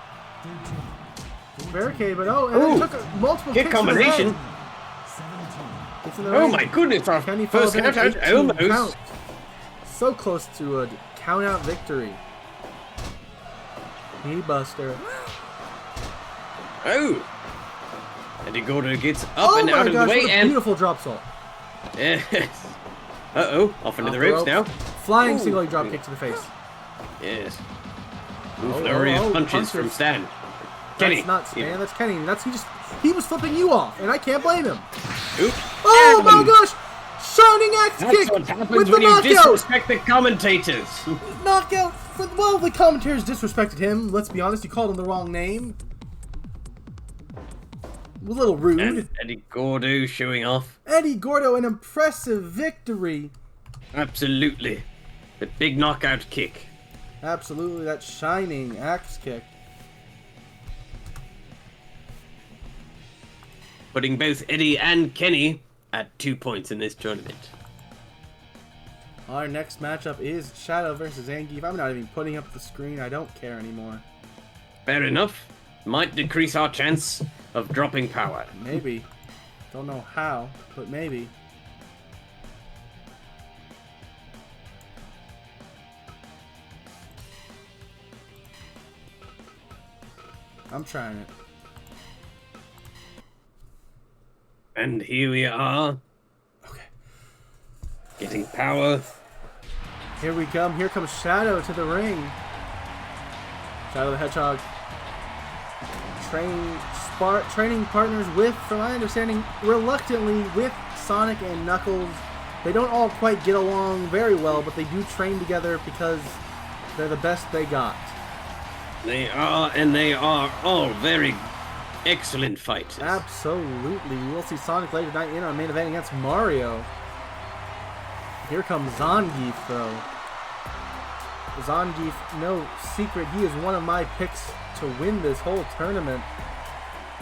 barricade, but and Ooh. then took multiple Kick kicks to the head. combination. Gets in the Oh ring. my goodness, our Kenny first follows count in out. 18 Almost. count. So close to a count out victory. Knee buster. Oh. Eddie Gordo gets up Oh and my out of gosh, the way what a and... beautiful drop salt. Yes. Uh-oh, off into Off the the ropes now. ropes. Flying Ooh. single leg drop kick to the face. Yes. Oh, Flurry oh, of oh, punches from punches. Stan. Kenny. That's not Stan. That's Kenny. He was flipping you off, and I can't blame him. Oop. Oh my gosh! Shining axe That's kick what happens with the when you knockout. disrespect the commentators. Knockout. Well, the commentators disrespected him. Let's be honest. You called him the wrong name. A little rude. And Eddie Gordo showing off. Eddie Gordo, an impressive victory. Absolutely. The big knockout kick. Absolutely, that shining axe kick. Putting both Eddie and Kenny at 2 points in this tournament. Our next matchup is Shadow versus Zangief. I'm not even putting up the screen. I don't care anymore. Fair enough. Might decrease our chance of dropping power. Maybe. Don't know how, but maybe. I'm trying it. And here we are. Okay. Getting power. Here we come. Here comes Shadow to the ring. Shadow the Hedgehog. Training partners with, from my understanding, reluctantly with Sonic and Knuckles. They don't all quite get along very well, but they do train together because they're the best they got. They are, and they are all very excellent fighters. Absolutely. We will see Sonic later tonight in our main event against Mario. Here comes Zangief, though. Zangief, no secret, he is one of my picks to win this whole tournament.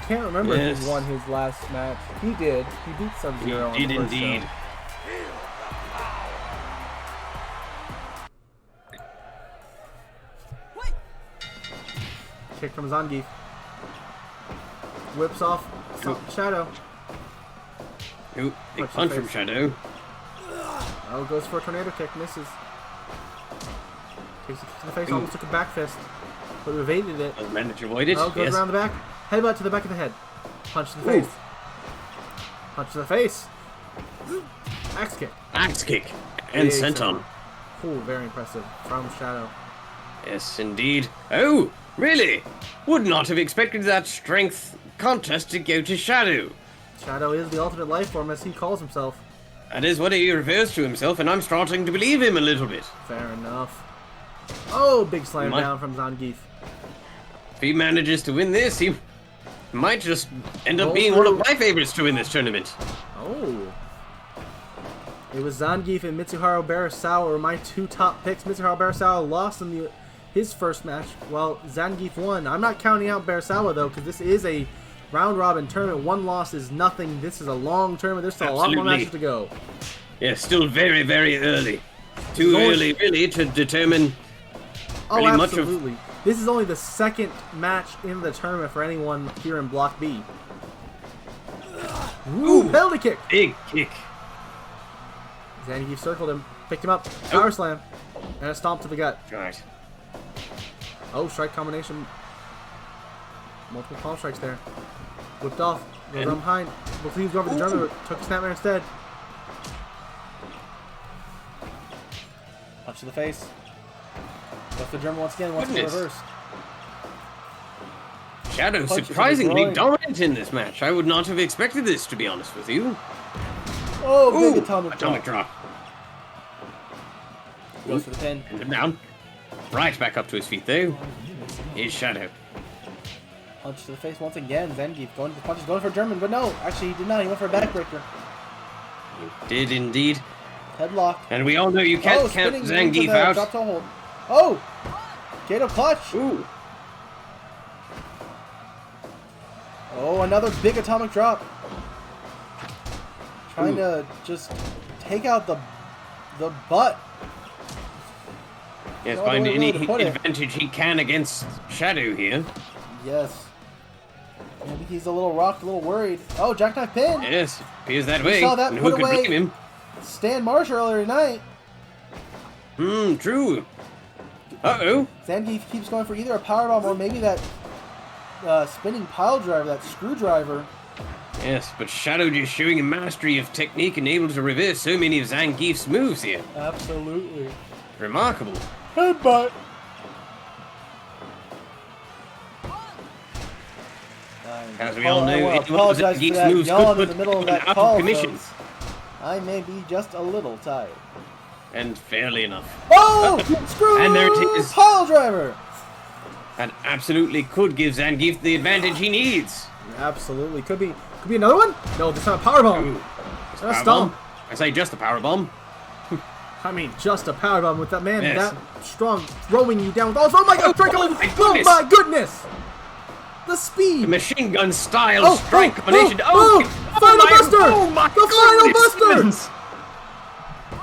Can't remember if he won his last match. He did. He beat Sub-Zero He on the did first indeed. show. Kick from Zangief. Whips off Shadow. Ooh, big punch from Shadow. Oh, goes for a tornado kick. Misses. Takes a kick to the face. Almost took a back fist. But evaded it. Managed to avoid it. Oh, goes around the back. Headbutt to the back of the head. Punch to the face. Punch to the face. Axe kick. Axe kick. And senton. Oh, very impressive from Shadow. Yes, indeed. Oh, really? Would not have expected that strength contest to go to Shadow. Shadow is the ultimate life form, as he calls himself. That is what he refers to himself, and I'm starting to believe him a little bit. Fair enough. Oh, big slam down from Zangief. If he manages to win this, he might just end up being one of my favorites to win this tournament. Oh. It was Zangief and Mitsuharu Barasawa were my two top picks. Mitsuharu Barasawa lost in his first match, while Zangief won. I'm not counting out Barasawa, though, because this is a round-robin tournament. One loss is nothing. This is a long tournament. There's still a lot more matches to go. Yeah, still very, very early. Too early, really, to determine really much of... absolutely. This is only the second match in the tournament for anyone here in Block B. Ooh, penalty kick! Big kick. Zangief circled him, picked him up, power slam, and a stomp to the gut. Right. Oh, strike combination. Multiple palm strikes there. Whipped off. Goes on behind. Looks like he was going for the German, but took a snapmare instead. Punch to the face. Goes for the German once again. Once in reverse. Shadow surprisingly dominant in this match. I would not have expected this, to be honest with you. Oh, big atomic drop. Goes for the pin. And him down. Right back up to his feet, though. Here's Shadow. Punch to the face once again. Zangief going for punches, going for German, but no, actually he did not. He went for a backbreaker. He did indeed. Headlock. And we all know you can't count Zangief out. Drop toe hold. Oh! Gato clutch. Ooh. Oh, another big atomic drop. Trying to just take out the butt. Yes, find any advantage he can against Shadow here. Yes. Maybe he's a little rocked, a little worried. Oh, jackknife pin! Yes, appears that way. Saw that and put who could away blame him? Stan Marsh earlier tonight. True. Uh-oh. Zangief keeps going for either a powerbomb or maybe that spinning pile driver, that screwdriver. Yes, but Shadow just showing a mastery of technique and able to reverse so many of Zangief's moves here. Absolutely. Remarkable. Headbutt. As we all know, I it was apologize for Geeks that moves yawn could in the middle of put that out of call, commission. folks. I may be just a little tired. And fairly enough. Oh! Screw And there it is. pile driver! That absolutely could give Zangief the advantage he needs. Absolutely. Could be another one? No, this time a powerbomb. Ooh, just a That's power dumb. bomb. I say just a power bomb. I mean, just a powerbomb with that man Yes. that strong, throwing you down with all. Oh my God! Draco! oh my Oh goodness. my goodness! The speed. The machine gun style strike combination. Final my, Buster! Oh my The Final goodness Buster! heavens.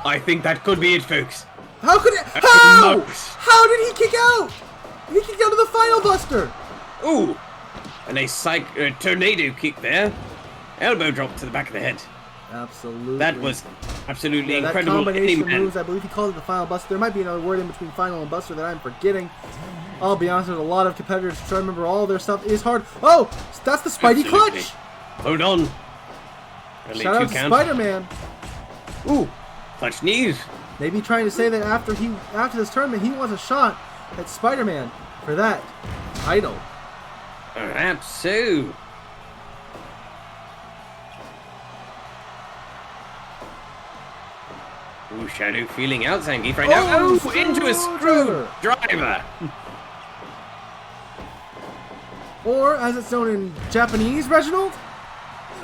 I think that could be it, folks. How could it? How? Knows. How did he kick out? He kicked out to the Final Buster. Ooh, and a tornado kick there. Elbow drop to the back of the head. Absolutely. That was absolutely that incredible. combination of Any man. moves. I believe he called it the Final Buster. There might be another word in between Final and Buster that I'm forgetting. I'll be honest, there's a lot of competitors to try to remember all their stuff is hard. Oh, that's the Spidey Absolutely. clutch. Hold on. Only Shout two out to count. Spider-Man. Ooh, clutch knees. Maybe trying to say that after this tournament he wants a shot at Spider-Man for that title. Perhaps so. Ooh, Shadow feeling out Zangief right now. Oh, Oh, into a screwdriver. screwdriver. Or, as it's known in Japanese, Reginald?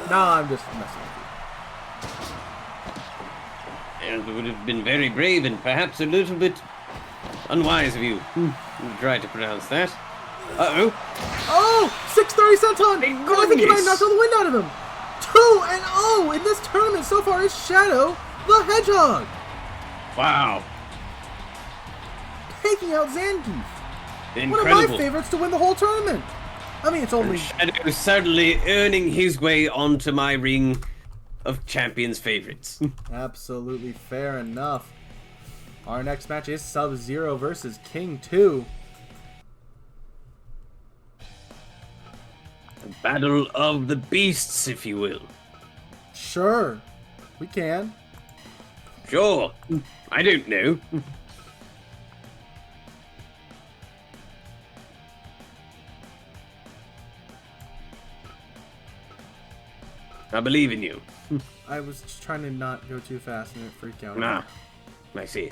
Nah, I'm just messing with And it would have been very brave and perhaps a little bit unwise of you to try to pronounce that. Uh-oh. you. Oh! 630 Senton! Thank Oh, I think he might have goodness. knocked all the wind out of him. 2-0 in this tournament so far is Shadow the Hedgehog. Wow. Taking out Zangief. One of Incredible. my favorites to win the whole tournament. I mean, it's only... Shadow certainly earning his way onto my ring of champions favorites. Absolutely fair enough. Our next match is Sub-Zero versus King II. A battle of the beasts, if you will. Sure. We can. Sure. I don't know. I believe in you. I was just trying to not go too fast and it freaked out. Nah, I see.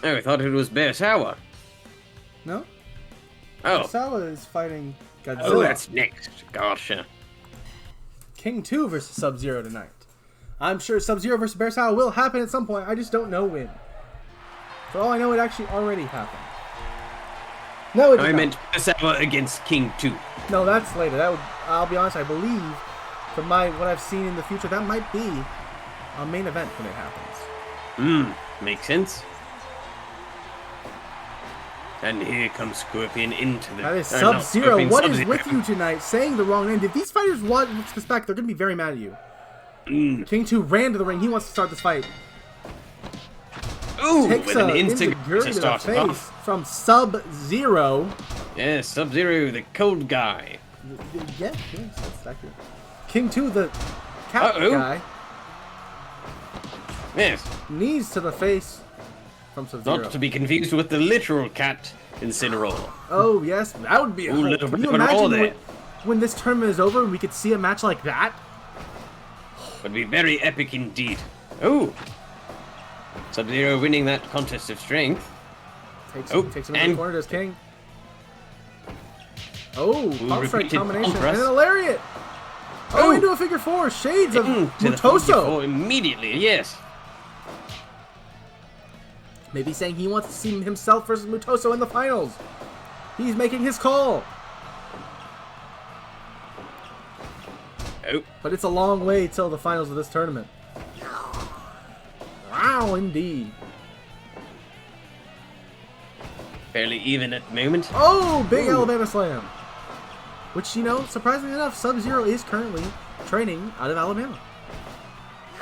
Oh, I thought it was Bear Tower. No? Oh. Sawa is fighting Godzilla. Oh, that's next. Gotcha. King 2 versus Sub-Zero tonight. I'm sure Sub-Zero versus Bear Sawa will happen at some point. I just don't know when. For all I know, it actually already happened. No, it did I not. meant Bear Tower against King 2. No, that's later. That would. I'll be honest. I believe, from what I've seen in the future, that might be a main event when it happens. Makes sense. And here comes Scorpion into the... That is not Sub-Zero. Scorpion, What is Sub-Zero. with you tonight? Saying the wrong name. If these fighters watch this back, they're gonna be very mad at you. King 2 ran to the ring. He wants to start this fight. Ooh, Takes with a an instant enziguri to the start face off. from Sub-Zero. Yeah, Sub-Zero, the cold guy. Yes, that's accurate. King 2, the cat Uh-oh. guy, Yes, knees to the face from Sub-Zero. not to be confused with the literal cat in Cineroll. Oh, yes, that would be a Ooh, whole... little Can bit you of a roll imagine there. when this tournament is over and we could see a match like that? Would be very epic indeed. Oh, Sub-Zero winning that contest of strength. Takes Oh, him into the and- corner, does King. Oh, pop strike repeated combination, palm press. and then a lariat. Oh, Oh. into a figure four. Shades of To the Mutoso. figure immediately, yes. Maybe saying he wants to see himself versus Mutoso in the finals. He's making his call. Oh, But it's a long way till the finals of this tournament. Wow, indeed. fairly even at the moment. Oh, big Ooh. Alabama slam. Which, you know, surprisingly enough, Sub-Zero is currently training out of Alabama.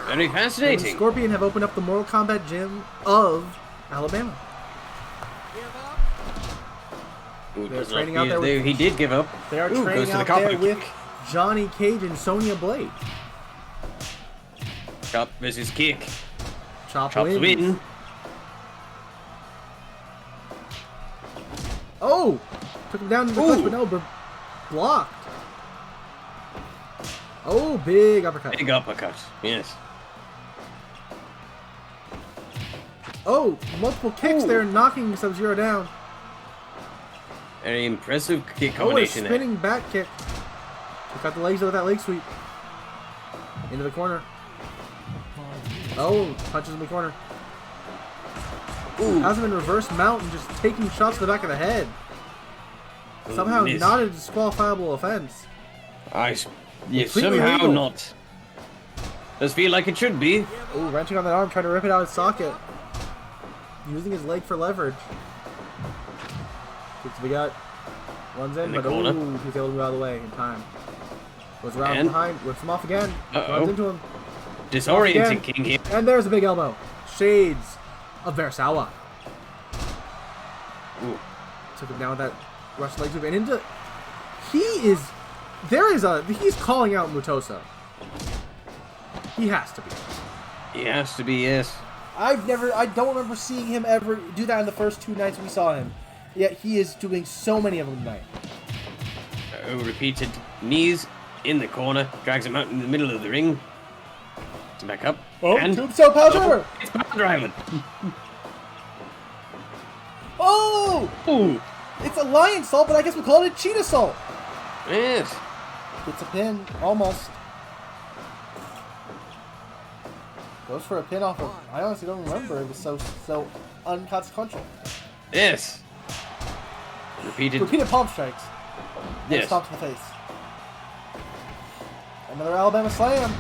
Very And fascinating. Scorpion have opened up the Mortal Kombat gym of Alabama. Ooh, They're does not training out feel there as with- though he did give up. They are Ooh, goes training to the out copper there with kick. Johnny Cage and Sonya Blade. Chop versus kick. Chop Chops wins. win. Oh! Took him down to the clutch, but no, blocked. Oh, big uppercut. Big uppercut, yes. Oh, multiple kicks there, knocking Sub-Zero down. Very impressive kick Oh, a combination spinning back kick. Took out the legs with that leg sweep. Into the corner. Oh, punches in the corner. Ooh. Has him in reverse mount and just taking shots to the back of the head. Somehow miss. not a disqualifiable offense. Yes, Completely somehow legal. not. Does feel like it should be. Oh, wrenching on that arm, trying to rip it out of its socket. Using his leg for leverage. Kicks the gut. Runs in, In the but corner. ooh, he's able to move out of the way in time. Goes around And- behind, whips him off again. Uh-oh. Runs into him. Disorienting Again. King here. And there's a big elbow. Shades of Versawa. Ooh. Took him down with that Russian leg sweep and into. He's calling out Mutosa. He has to be. He has to be, yes. I don't remember seeing him ever do that in the first 2 nights we saw him. Yet he is doing so many of them tonight. Oh, repeated knees in the corner. Drags him out in the middle of the ring. Back up. Oh, and tombstone power driver! it's power driver. Oh! Ooh. It's a lion salt, but I guess we call it a cheetah salt. Yes. It's a pin, almost. Goes for a pin off of. I honestly don't remember. It was so unconsequential. Yes. Repeated palm strikes. Yes. Stomp to the face. Another Alabama slam.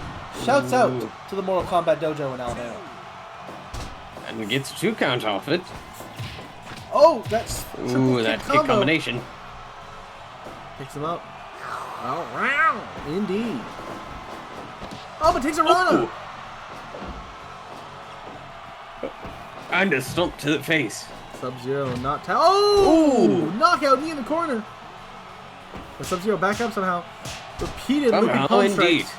Shouts out to the Mortal Kombat dojo in Alabama. And gets a 2 count off it. Oh, that's Ooh, that kick combo. combination. Picks him up. Oh, wow. Indeed. Oh, but takes a run. Ooh. And a stomp to the face. Sub-Zero not Oh! Knockout knee in the corner. But Sub-Zero back up somehow. Repeated looping Somehow, palm indeed. strikes.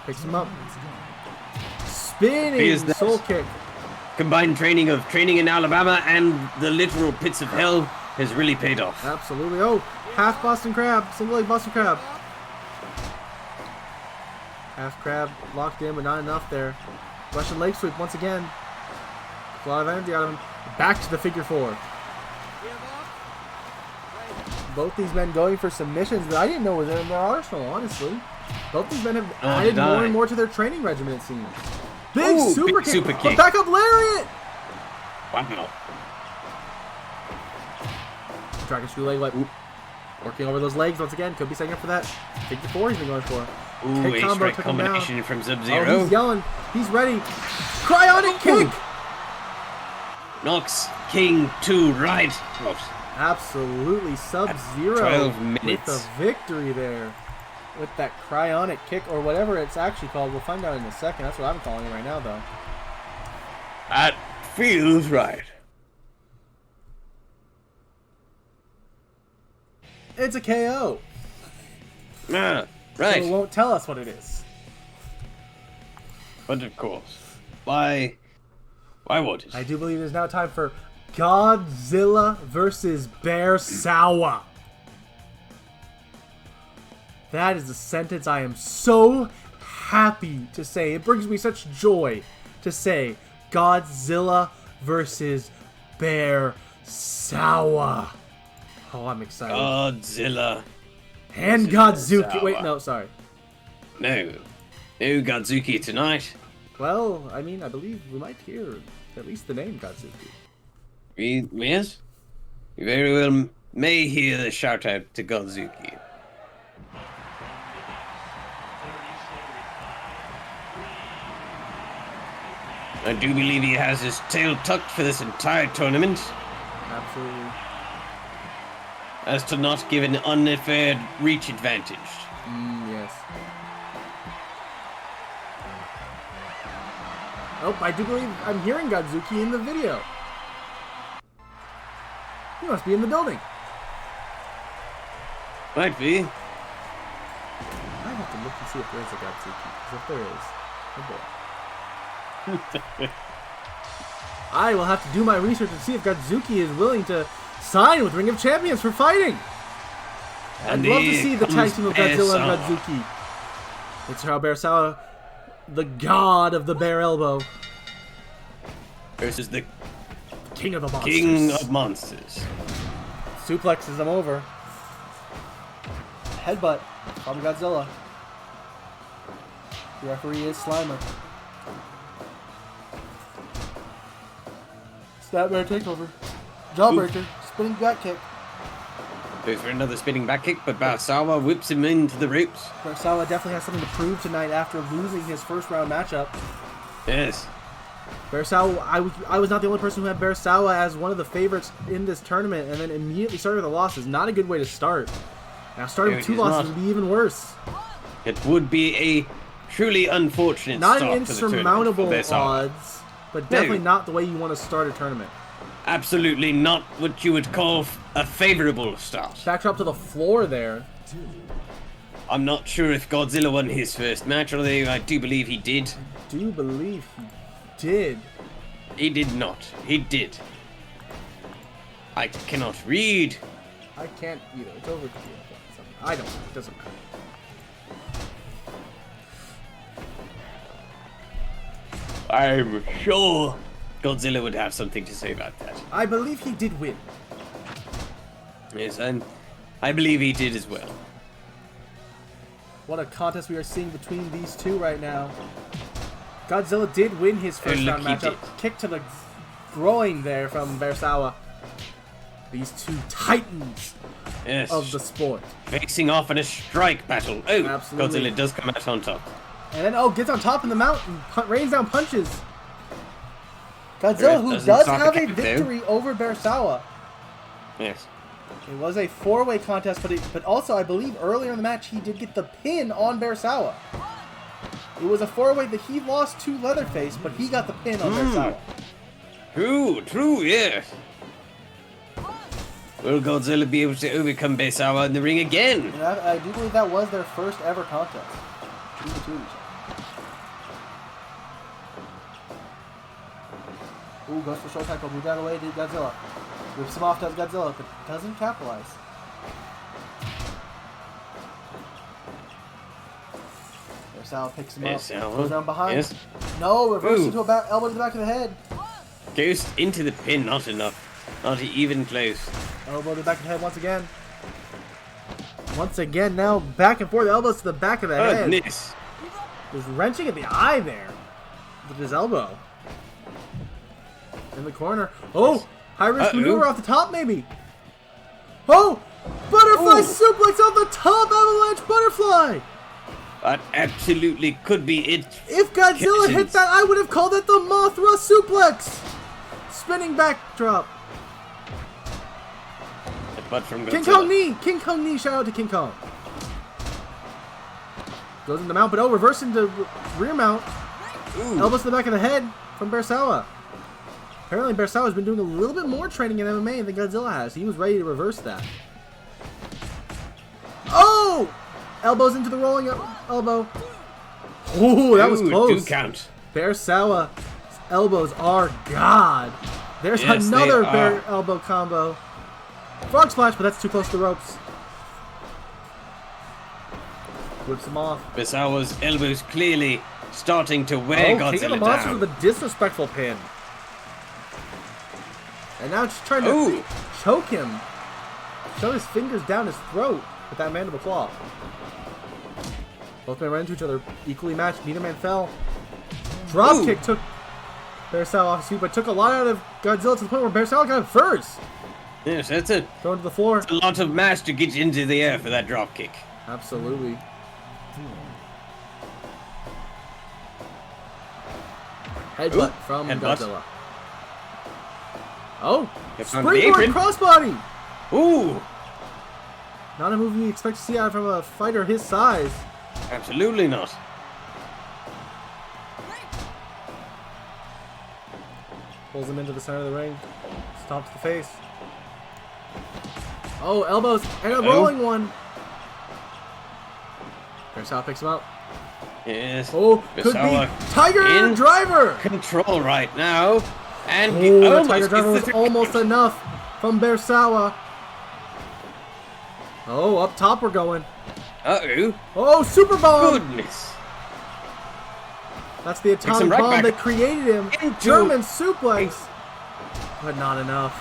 Picks him up. Spinning Here's that. soul kick. Combined training in Alabama and the literal pits of hell has really paid off. Absolutely. Oh, half Boston Crab. Single leg Boston Crab. Half crab locked in, but not enough there. Russian leg sweep once again. A lot of energy out of him. Back to the figure 4. Both these men going for submissions that I didn't know were in their arsenal, honestly. Both these men have added more and more to their training regimen, it seems. Big Ooh, super big kick. super kick. A back up lariat! Wow. Dragon screw leg wipe. Working over those legs once again. Could be setting up for that. Figure 4 he's been going for. Ooh, Kick a combo strike took him down. combination from Oh, Sub-Zero. he's yelling. He's ready. Cryonic kick! Knocks King II right out. Absolutely Sub-Zero 12 with minutes. the victory there. With that cryonic kick, or whatever it's actually called. We'll find out in a second. That's what I'm calling it right now, though. That feels right. It's a KO. Ah, right. So it won't tell us what it is. But of course. Why would it? I do believe it is now time for Godzilla versus Bear Sawa. That is a sentence I am so happy to say. It brings me such joy to say Godzilla versus Bear Sawa. Oh, I'm excited. Godzilla. And versus Bear Godzuki. Sawa. Wait, no, sorry. No. No Godzuki tonight. Well, I mean, I believe we might hear at least the name Godzuki. Yes? You very well may hear the shout out to Godzuki. I do believe he has his tail tucked for this entire tournament, Absolutely. as to not give an unfair reach advantage. Yes. Oh, I do believe I'm hearing Godzuki in the video. He must be in the building. Might be. I have to look and see if there is a Godzuki. Because if there is, oh boy. I will have to do my research and see if Godzuki is willing to sign with Ring of Champions for fighting. I'd love to see the tag team of Godzilla and Godzuki. It's how Bearsawa, the god of the bare elbow, versus the king of the monsters. King of Monsters. Suplexes him over. Headbutt from Godzilla. The referee is Slimer. Snapmare takeover. Jawbreaker. Spinning back kick. Goes for another spinning back kick, but Bearsawa whips him into the ropes. Bearsawa definitely has something to prove tonight after losing his first round matchup. Yes. Bearsawa, I was not the only person who had Bearsawa as one of the favorites in this tournament, and then immediately started with a loss is not a good way to start. Now starting with 2 losses would be even worse. It would be a truly unfortunate not start an insurmountable to the tournament for odds, but definitely not the way you want to start a tournament. Absolutely not what you would call a favorable start. Backdrop to the floor there. I'm not sure if Godzilla won his first match, although I do believe he did. I do believe he did. He did not. He did. I cannot read. I can't either. It's over to you. I don't know. It doesn't matter. I'm sure Godzilla would have something to say about that. I believe he did win. Yes, I believe he did as well. What a contest we are seeing between these two right now. Godzilla did win his first round matchup. Kick to the groin there from Bearsawa. These two titans of the sport. Facing off in a strike battle. Oh, absolutely. Godzilla does come out on top. And then, gets on top in the mountain. Rains down punches. Godzilla, who does have a victory over Bearsawa. Yes. It was a 4-way contest, but also, I believe, earlier in the match, he did get the pin on Bearsawa. It was a 4-way that he lost to Leatherface, but he got the pin on Bearsawa. True, yes. Will Godzilla be able to overcome Bearsawa in the ring again? And I do believe that was their first ever contest. Between the two of each other. Ooh, goes for short tackle, move that away to Godzilla. Whips him off to Godzilla, but doesn't capitalize. Bearsawa picks him up, goes around behind. Yes. No, reverse into a elbow to the back of the head. Goes into the pin, not enough. Not even close. Elbow to the back of the head once again. Once again, now back and forth, elbows to the back of the head. Goodness. There's wrenching at the eye there with his elbow. In the corner. Oh, high risk maneuver off the top, maybe. Oh, butterfly suplex off the top, avalanche butterfly. That absolutely could be it. If Godzilla hit that, I would have called it the Mothra suplex. Spinning backdrop. But from Godzilla. King Kong knee. Shout out to King Kong. Goes into mount, but reverse into rear mount. Ooh. Elbows to the back of the head from Bearsawa. Apparently, Bearsawa has been doing a little bit more training in MMA than Godzilla has. He was ready to reverse that. Oh! Elbows into the rolling elbow. Oh, that was close. 2 count. Bearsawa's elbows are God. There's another bear elbow combo. Frog splash, but that's too close to the ropes. Whips him off. Bearsawa's elbows clearly starting to wear Godzilla King of the Monsters down. with a disrespectful pin. And now just trying to choke him. Shove his fingers down his throat with that mandible claw. Both men ran into each other, equally matched. Neither man fell. Drop kick took Bearsawa off his feet, but took a lot out of Godzilla to the point where Bearsawa got him first. Yes, that's it. Thrown to the floor. It's a lot of mass to get into the air for that drop kick. Absolutely. Headbutt from Godzilla. Oh! Springboard crossbody! Ooh! Not a move you expect to see out from a fighter his size. Absolutely not. Pulls him into the center of the ring. Stomps the face. Oh, elbows and a rolling one. Bearsawa picks him up. Yes. Oh, could be Tiger Driver. Control right now. And The Tiger Driver was almost enough from Bersawa. Oh, up top we're going. Uh-oh. Oh, Super Bomb! Goodness. That's the atomic right bomb back that created him. into- German suplex. But not enough.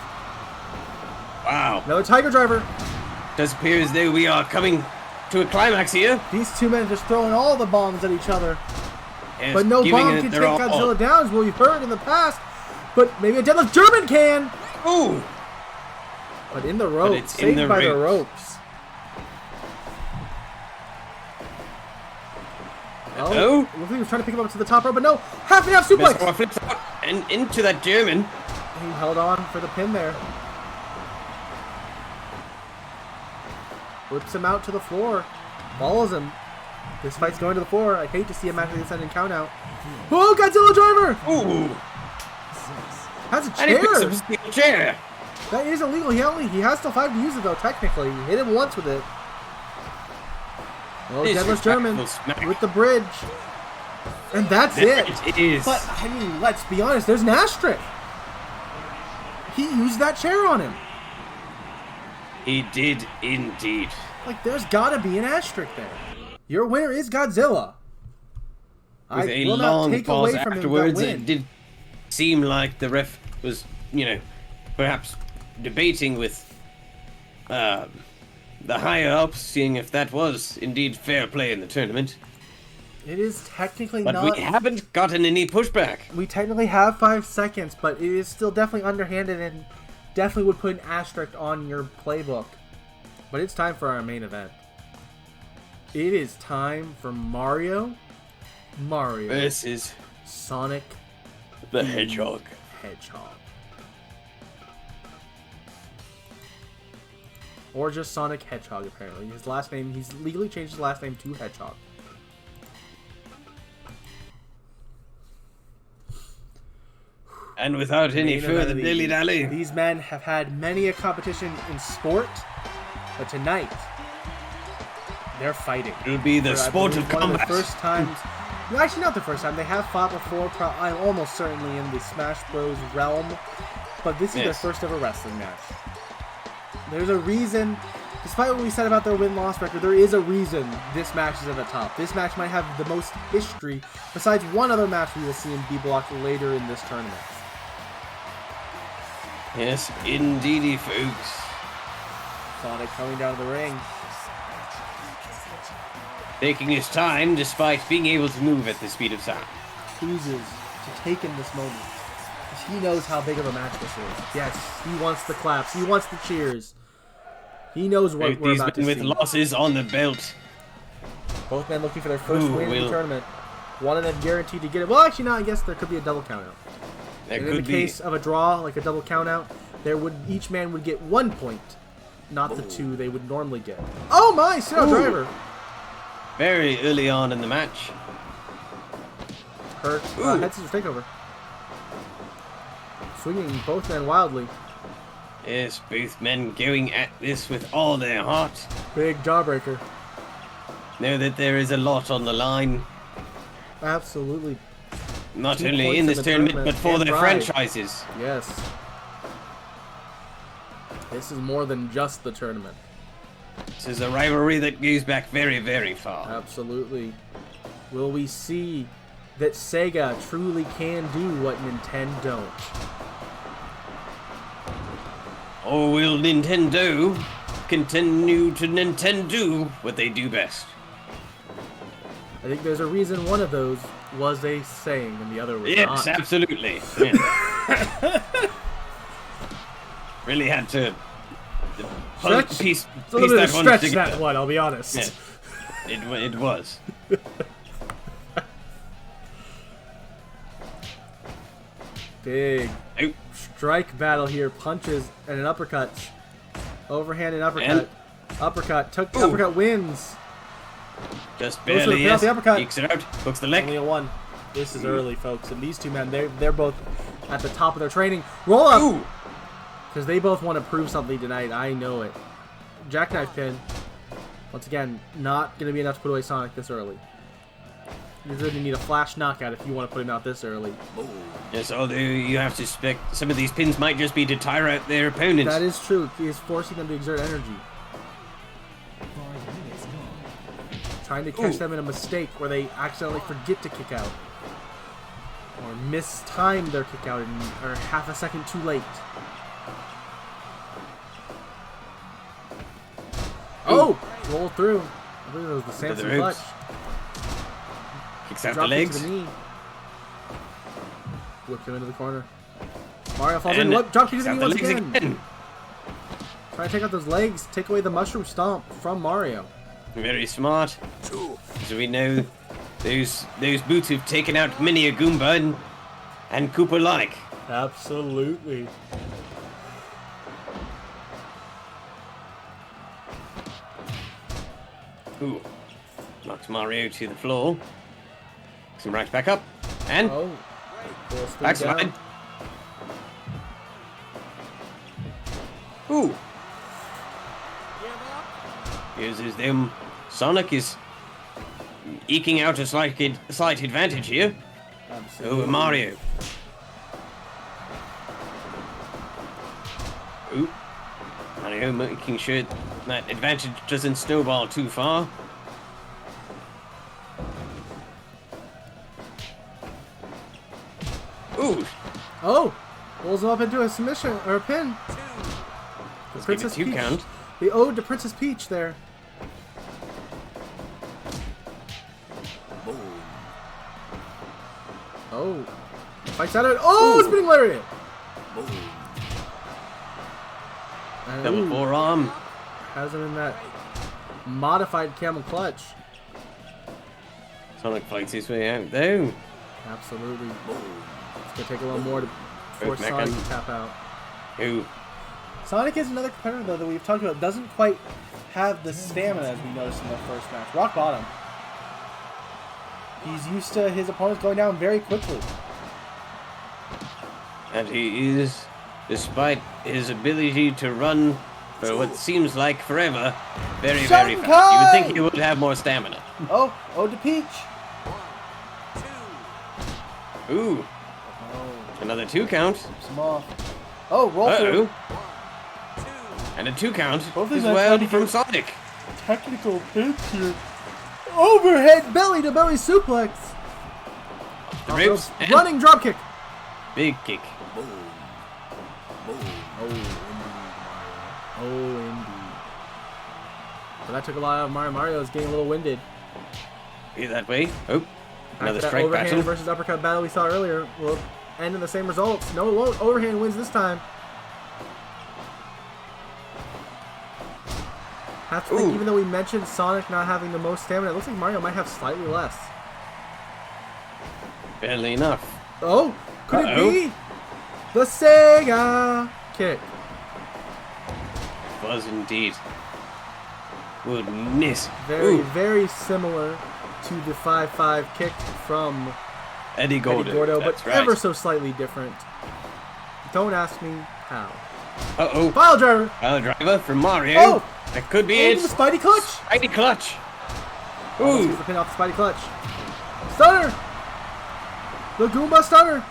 Wow. Another Tiger Driver. Does appear as though we are coming to a climax here. These two men just throwing all the bombs at each other. Yes, But no giving bomb it can take their all. Godzilla down, as we've heard in the past. But maybe a deadlift German can. Ooh. But in the ropes, it's in saved the by the ropes. ropes. Oh. Looks like he was trying to pick him up to the top rope, but no. Half and half suplex. Bersawa flips out and into that German. He held on for the pin there. Whips him out to the floor. Follows him. This fight's going to the floor. I hate to see a match like this end in count out. Oh, Godzilla Driver! Ooh. Has a And he picks up chair. a steel chair. That is illegal. He has still 5 to use it though, technically. He hit him once with it. Oh, Deadlift German Disrespectful smack. with the bridge. And that's There it. it is. But, I mean, let's be honest, there's an asterisk. He used that chair on him. He did indeed. Like, there's gotta be an asterisk there. Your winner is Godzilla. With I a will not long take pause away from him that afterwards, win. it did seem like the ref was, perhaps debating with the higher ups, seeing if that was indeed fair play in the tournament. It is technically But not. we haven't gotten any pushback. We technically have 5 seconds, but it is still definitely underhanded and definitely would put an asterisk on your playbook. But it's time for our main event. It is time for Mario This is Sonic the Hedgehog. Hedgehog. Or just Sonic Hedgehog, apparently. His last name, he's legally changed his last name to Hedgehog. And without any Main event further of the dilly-dally, evening. These men have had many a competition in sport, but tonight, they're fighting. it'll be the For, I sport of believe, one of combat. the first times. No, actually, not the first time. They have fought before. I'm almost certainly in the Smash Bros. Realm, but this is their Yes. first ever wrestling match. There's a reason. Despite what we said about their win-loss record, there is a reason this match is at the top. This match might have the most history, besides one other match we will see in B Block later in this tournament. Yes, indeedy, folks. Sonic coming down to the ring. Taking his time despite being able to move at the speed of sound. Chooses to take in this moment. Because he knows how big of a match this is. Yes, he wants the claps. He wants the cheers. He knows what we're These about men to with see. losses on the belt. Both men looking for their first Ooh, win in the well. tournament. One of them guaranteed to get it. Well, actually, no. I guess there could be a double countout. There And in could the be. case of a draw, like a double countout, each man would get 1 point, not the 2 they would normally get. Oh my! Sit-out Ooh. driver. Very early on in the match. Hurt. Ooh. Head scissors takeover. Swinging both men wildly. Yes, both men going at this with all their heart. Big jawbreaker. Know that there is a lot on the line. Absolutely. Not 2 only points in in this the tournament, tournament but for and their pride. franchises. Yes. This is more than just the tournament. This is a rivalry that goes back very, very far. Absolutely. Will we see that Sega truly can do what Nintendo don't? Or will Nintendo continue to Nintendo what they do best? I think there's a reason one of those was a saying and the other was Yes, not. absolutely. Yeah. Really had to Stretch, piece it's a little bit of that one stretch together. that one, I'll be honest. Yeah. It was. Big Oh, strike battle here. Punches and an uppercut. Overhand and uppercut. Uppercut. Uppercut wins. just Goes for the barely, pin yes. off the uppercut. Ekes it out, hooks the leg. Only a 1. This is early, folks. And these two men, they're both at the top of their training. Roll up! Ooh! Because they both want to prove something tonight. I know it. Jackknife pin. Once again, not going to be enough to put away Sonic this early. You're going to need a flash knockout if you want to put him out this early. Yes, although you have to suspect some of these pins might just be to tire out their opponents. That is true. He is forcing them to exert energy. Trying to catch them in a mistake where they accidentally forget to kick out. Or mistime their kick out and are half a second too late. Oh! Roll through. I believe it was the Samson clutch. Kicks out Drop the legs. To the knee. Whipped him into the corner. Mario falls in. Whoop, drop kick to the knee once again. Trying to take out those legs. Take away the mushroom stomp from Mario. Very smart. So we know those boots have taken out many a Goomba and Koopa like. Absolutely. Ooh. Knocks Mario to the floor. Some right back up. And backslide. Ooh. Uses them. Sonic is eking out a slight advantage here. Absolutely. Over Mario. Ooh. Mario making sure that advantage doesn't snowball too far. Ooh. Oh! Rolls him up into a submission or a pin. The Princess Peach. Count. The ode to Princess Peach there. Oh. Fights out of it. Oh! Ooh. Spinning lariat! Double forearm. Has him in that modified camel clutch. Sonic fights his way out though. Absolutely. It's gonna take a little more to force Sonic to tap out. Ooh. Sonic is another competitor though that we've talked about. Doesn't quite have the stamina as we noticed in the first match. Rock bottom. He's used to his opponents going down very quickly. And he is, despite his ability to run for what seems like forever, very, very fast. You would think he would have more stamina. Oh, ode to Peach. Ooh. Another 2 count. Some off. Oh, roll through. And a 2 count as well from Sonic. Technical hits here. Overhead belly to belly suplex. The ropes. Running drop kick. Big kick. Oh, indeed. But that took a lot out of Mario. Mario is getting a little winded. Be that way. Oh, another After strike that overhand battle. Versus uppercut battle we saw earlier will end in the same results. No, it won't. Overhand wins this time. Have to think, even though we mentioned Sonic not having the most stamina, it looks like Mario might have slightly less. Barely enough. Oh, could it be the Sega kick? Was indeed. Goodness. Very similar to the 5-5 kick from Eddie Gordo. But right. ever so slightly different. Don't ask me how. Uh-oh. Pile driver. Pile driver from Mario. Oh! That could be it. The Spidey clutch. Spidey clutch. Ooh. Gets the pin off the Spidey clutch. Stunner. The Goomba stunner.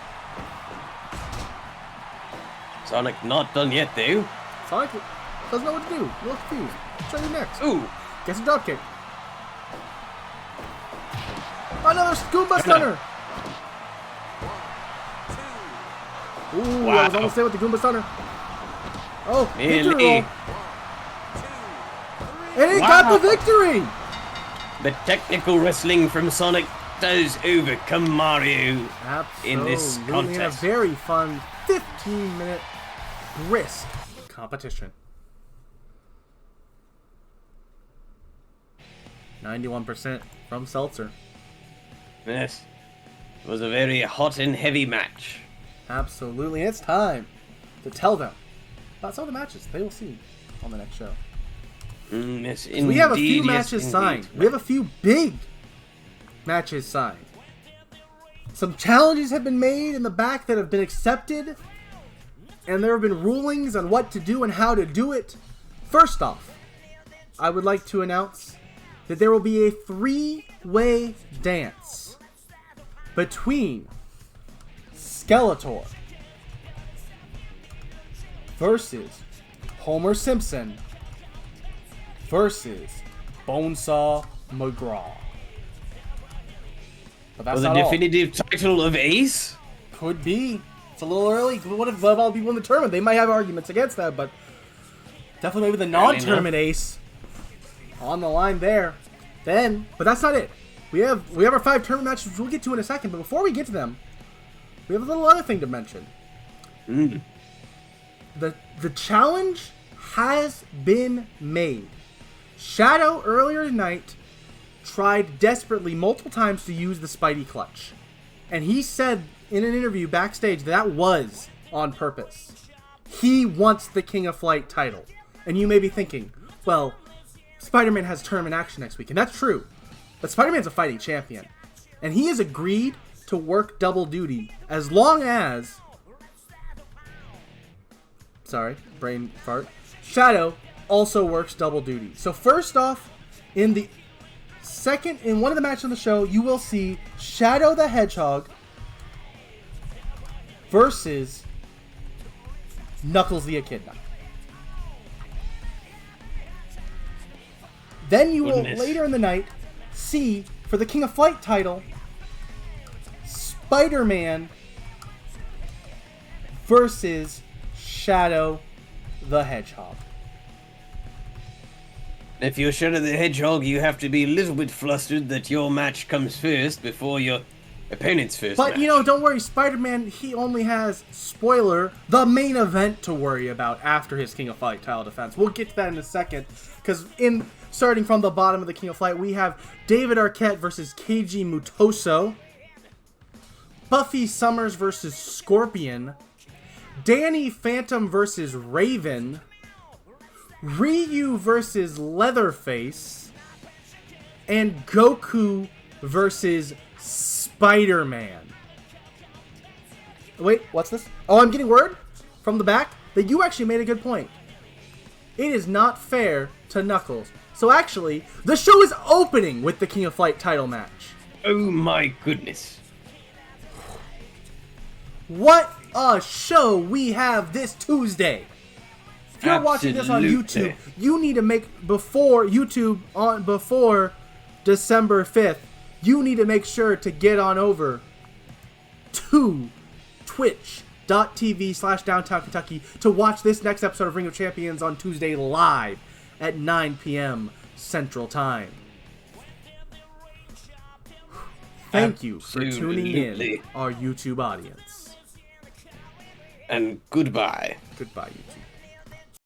Sonic not done yet, though. Sonic doesn't know what to do. A little confused. I'll show you next. Ooh. Gets a drop kick. Another Goomba stunner. Ooh, wow. I was almost there with the Goomba stunner. Oh, victory roll. And he got the victory! The technical wrestling from Sonic does overcome Mario in this contest. In a very fun 15-minute brisk competition. 91% from Seltzer. Yes. It was a very hot and heavy match. Absolutely. It's time to tell them about some of the matches they will see on the next show. Yes, indeed, we have a few matches signed. We have a few big matches signed. Some challenges have been made in the back that have been accepted. And there have been rulings on what to do and how to do it. First off, I would like to announce that there will be a 3-way dance between Skeletor versus Homer Simpson versus Bonesaw McGraw. But that's For the not all. definitive title of Ace? Could be. It's a little early. What if all the people in the tournament? They might have arguments against that, but definitely maybe the non-tournament ace on the line there. Then, but that's not it. We have our 5 tournament matches, which we'll get to in a second. But before we get to them, we have a little other thing to mention. The challenge has been made. Shadow earlier tonight tried desperately multiple times to use the Spidey clutch, and he said in an interview backstage that was on purpose. He wants the King of Flight title. And you may be thinking, well, Spider-Man has tournament action next week, and that's true. But Spider-Man's a fighting champion. And he has agreed to work double duty as long as... Sorry, brain fart. Shadow also works double duty. So first off, in one of the matches on the show, you will see Shadow the Hedgehog versus Knuckles the Echidna. Then you will later in the night see, for the King of Flight title, Spider-Man versus Shadow the Hedgehog. If you're Shadow the Hedgehog, you have to be a little bit flustered that your match comes first before your opponent's first But, match. you know, don't worry. Spider-Man, he only has, spoiler, the main event to worry about after his King of Flight title defense. We'll get to that in a second. Because starting from the bottom of the King of Flight, we have David Arquette versus Keiji Mutoso. Buffy Summers versus Scorpion. Danny Phantom versus Raven. Ryu versus Leatherface. And Goku versus Spider-Man. Wait, what's this? Oh, I'm getting word from the back that you actually made a good point. It is not fair to Knuckles. So actually, the show is opening with the King of Flight title match. Oh my goodness. What a show we have this Tuesday. If you're watching this on YouTube, you need to make before December 5th, you need to make sure to get on over to twitch.tv/Downtown Kentucky to watch this next episode of Ring of Champions on Tuesday live at 9 p.m. Central Time. Thank you for tuning in, our YouTube audience. And goodbye. Goodbye, YouTube.